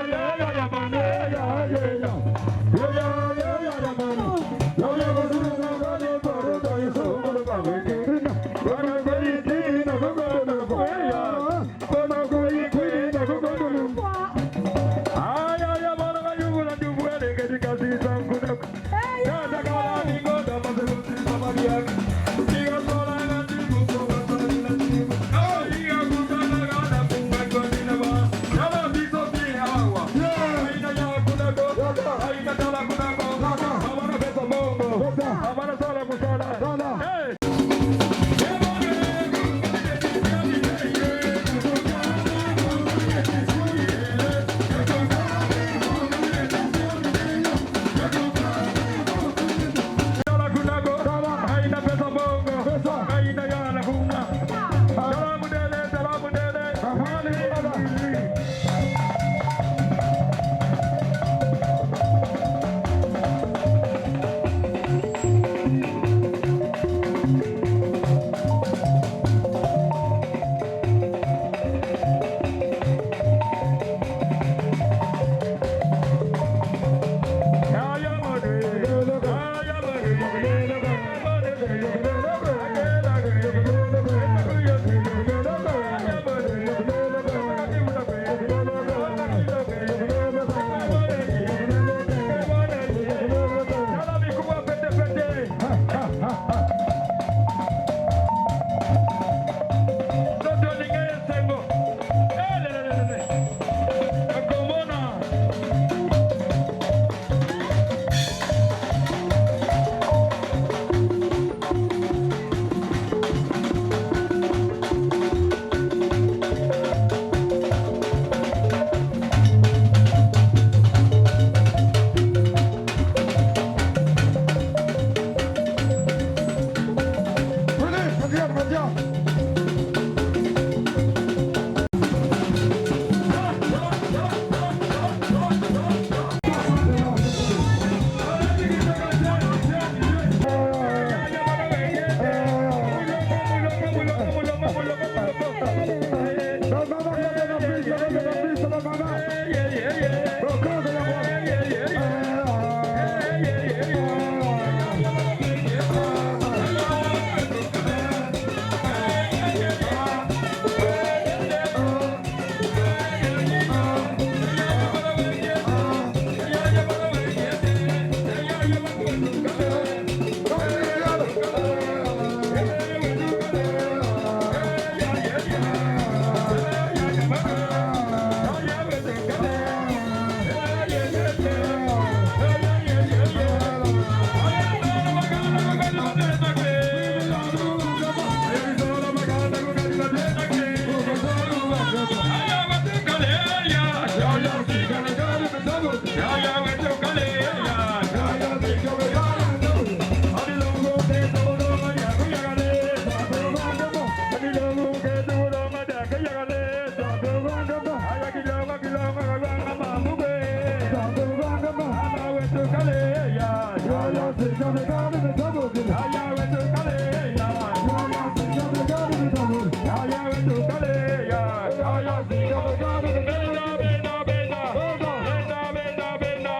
Benda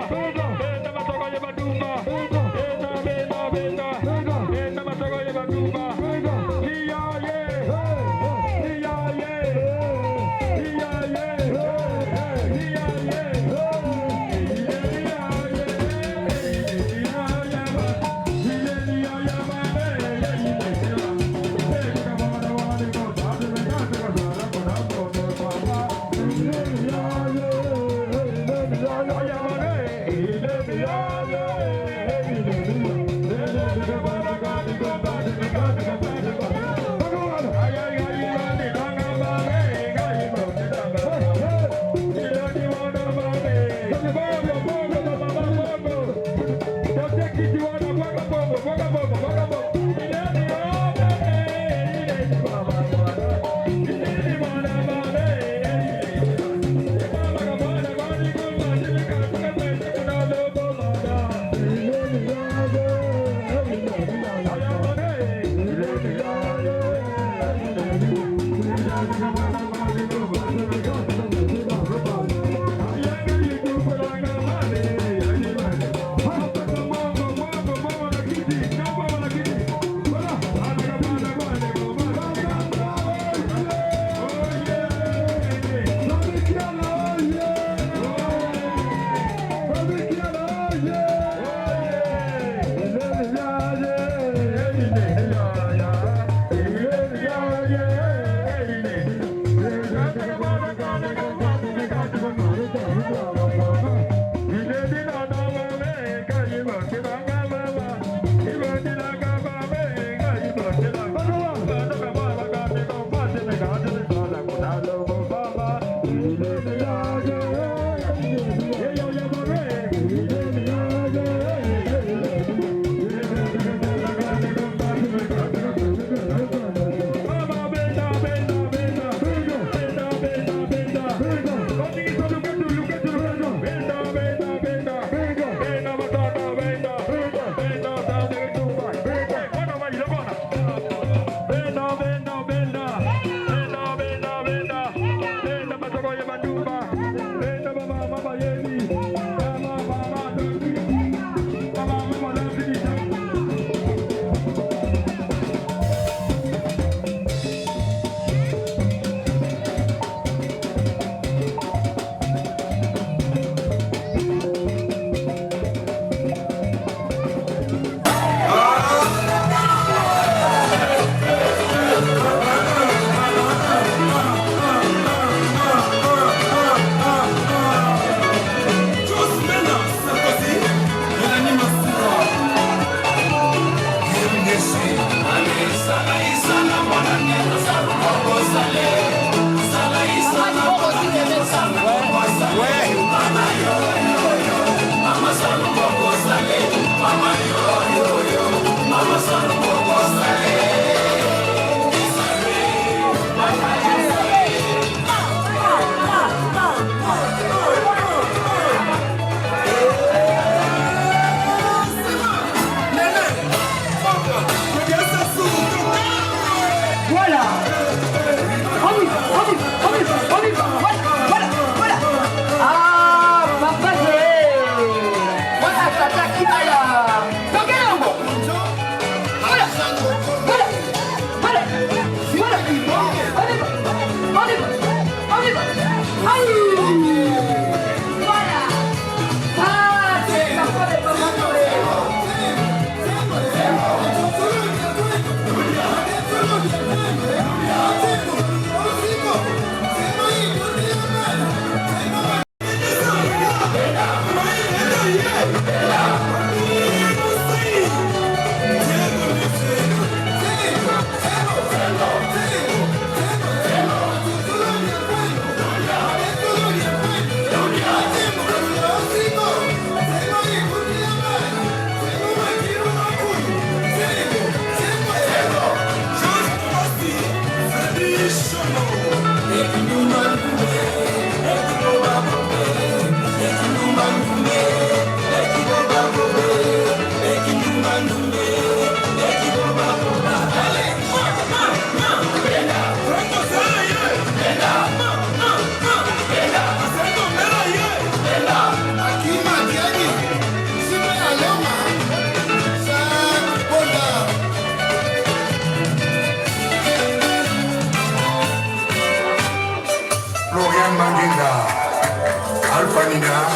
Alphanina,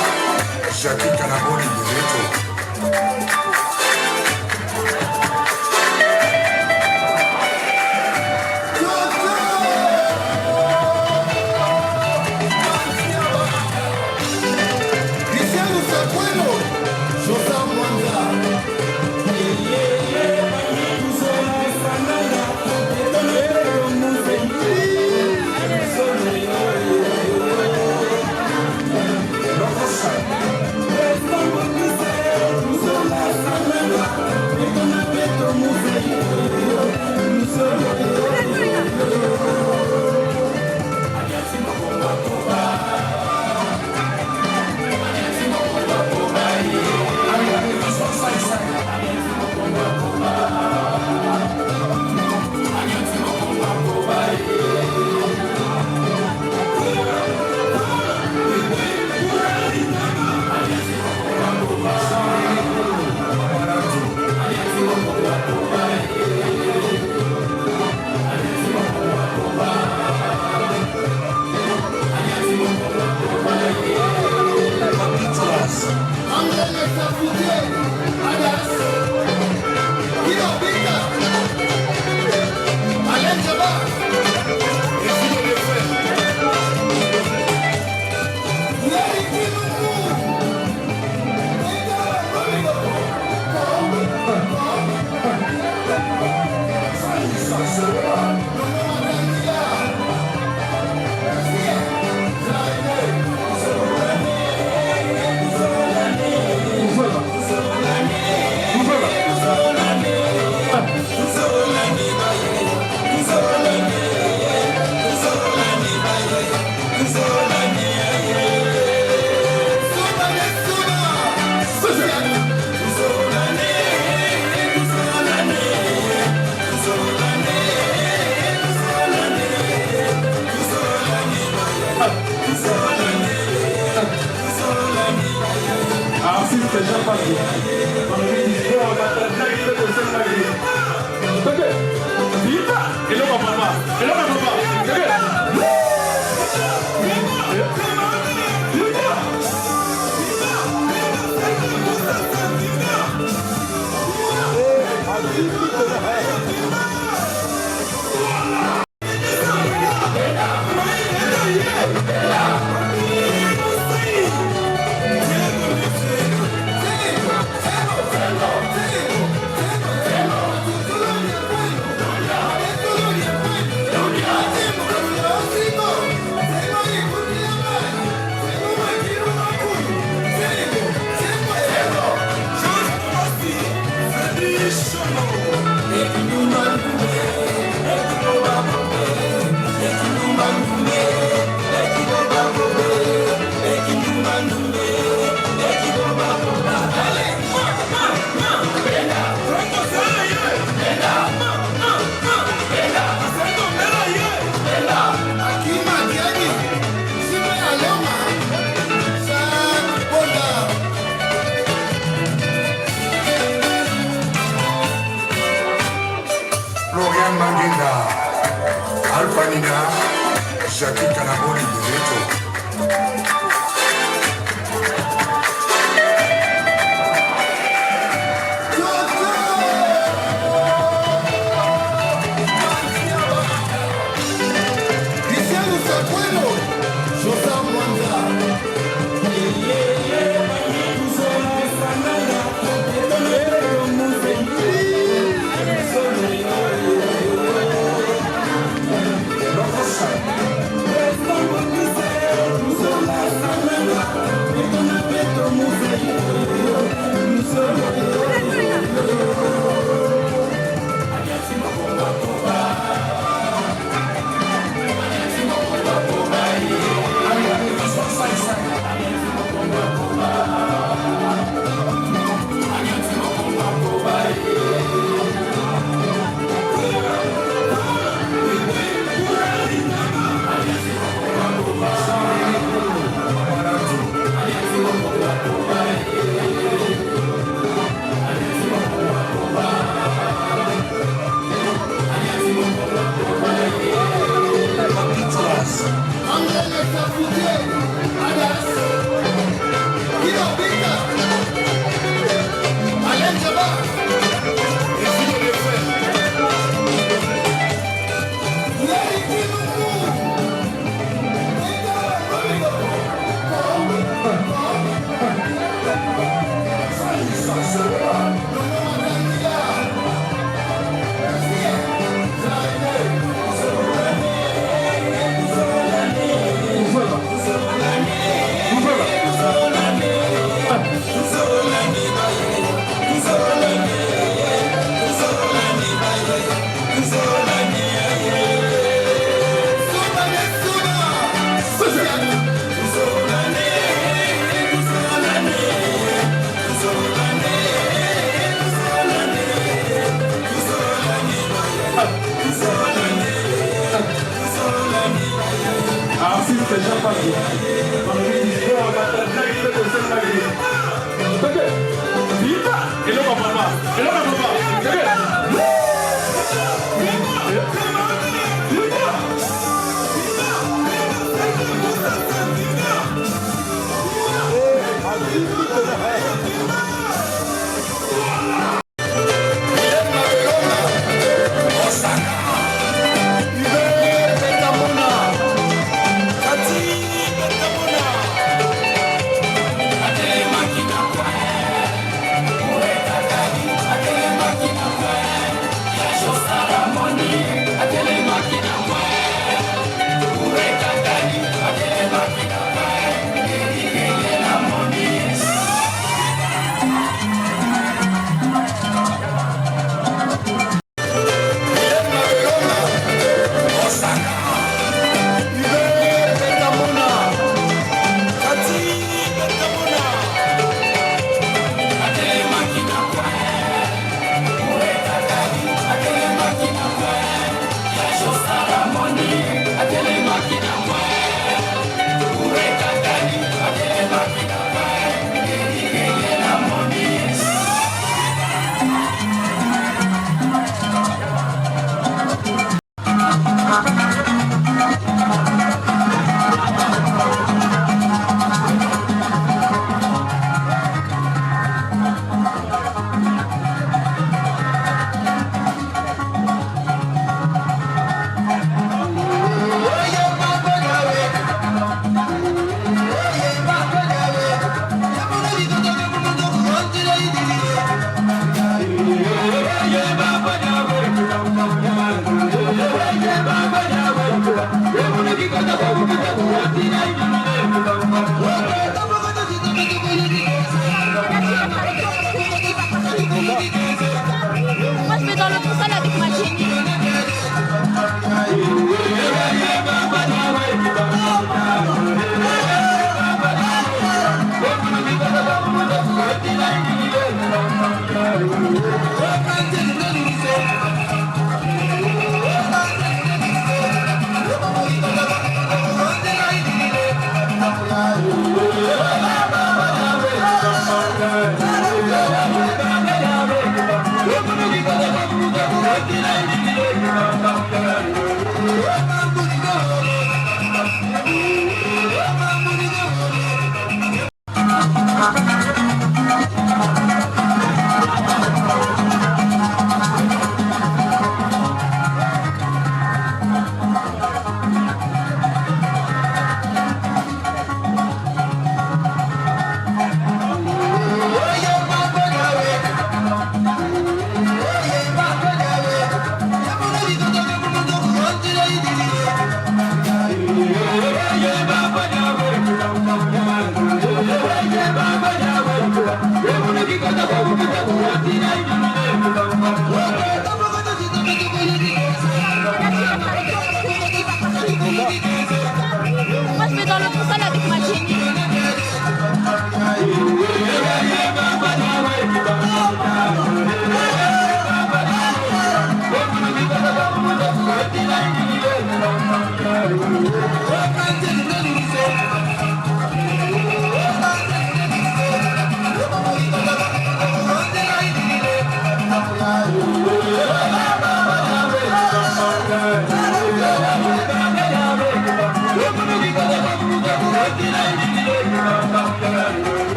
Jackie Canaboli de Alphanina, Jackie Canaboli de Alphanina,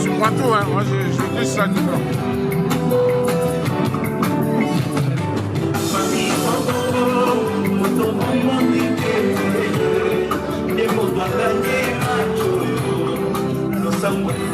Je prends tout, hein. Moi je dis ça différent. Mami, Some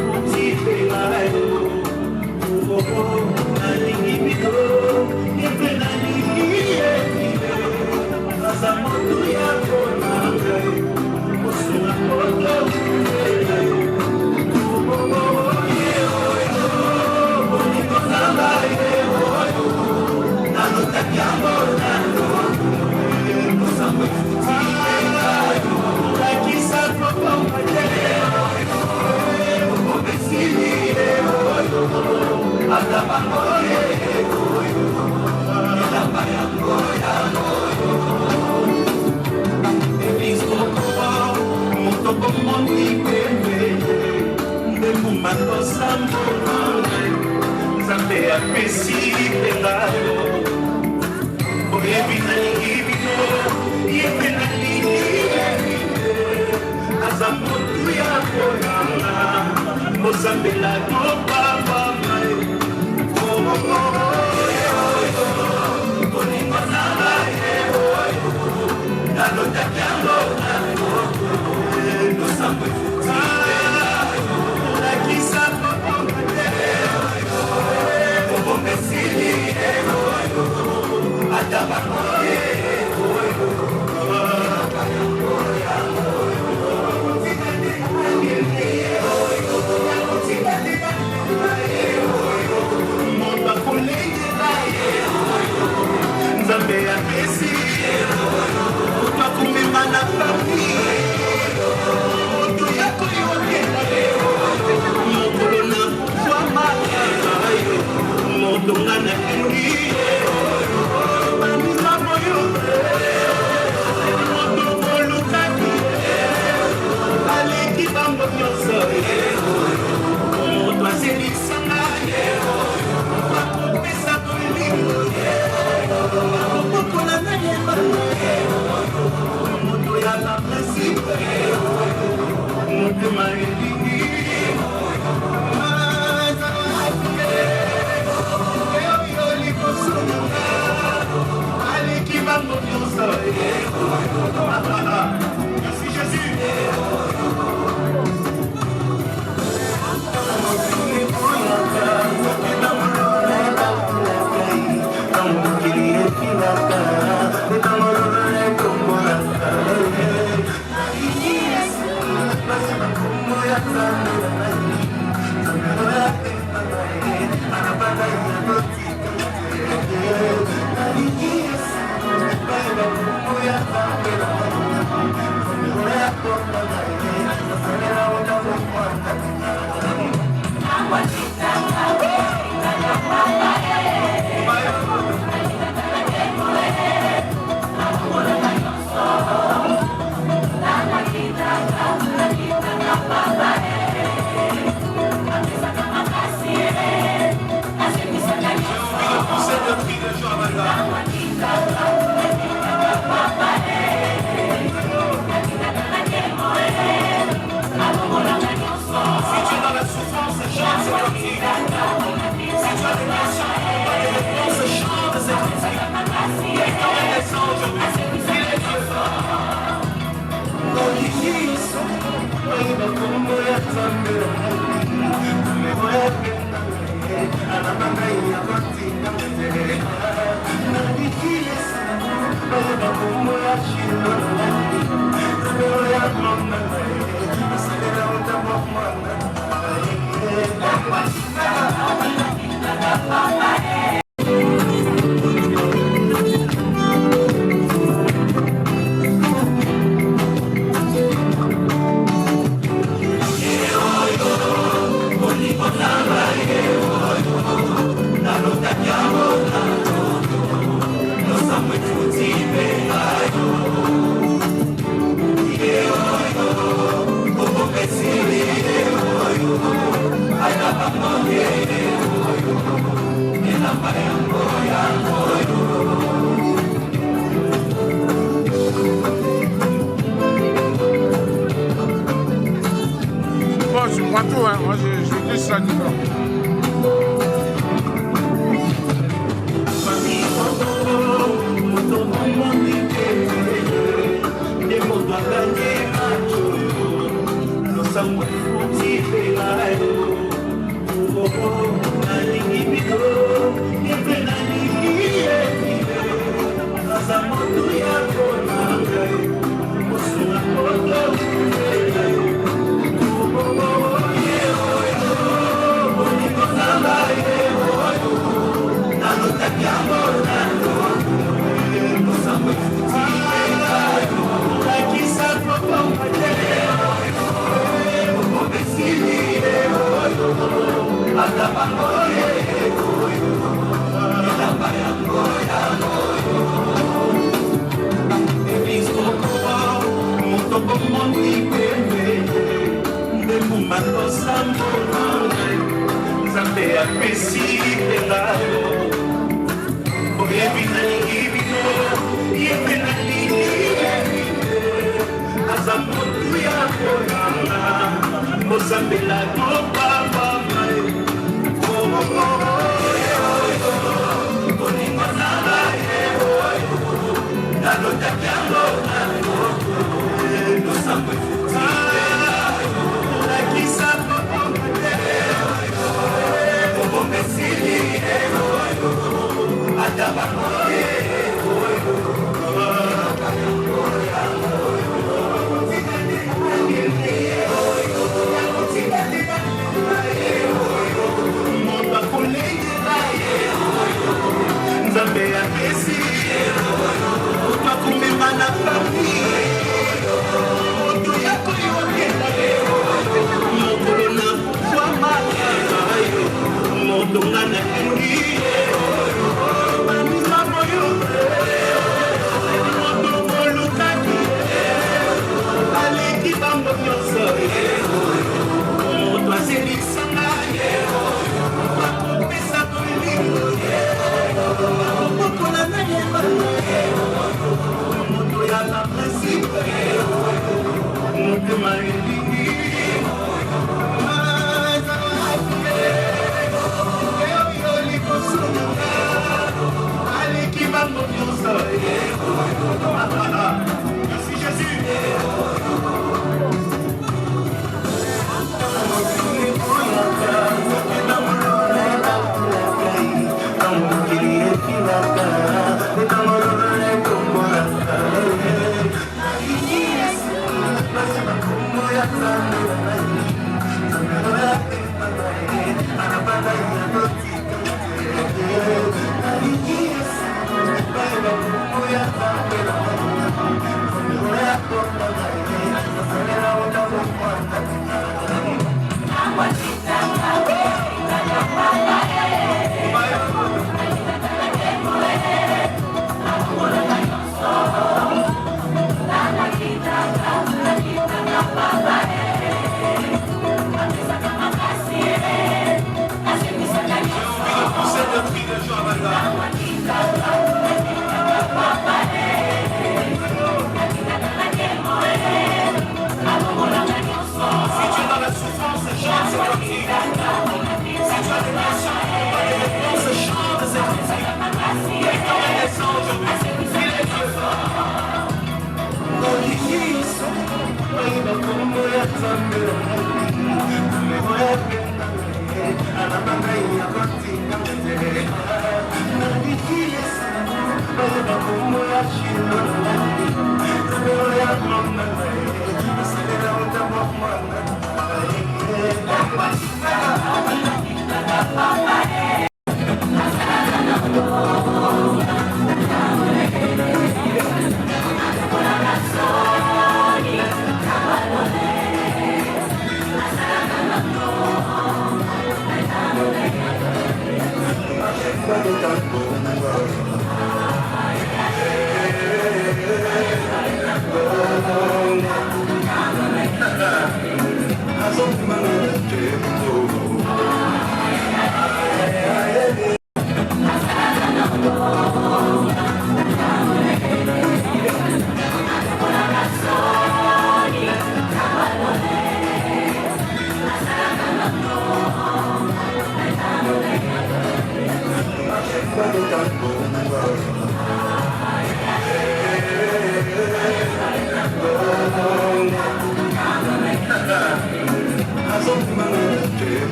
Acelera,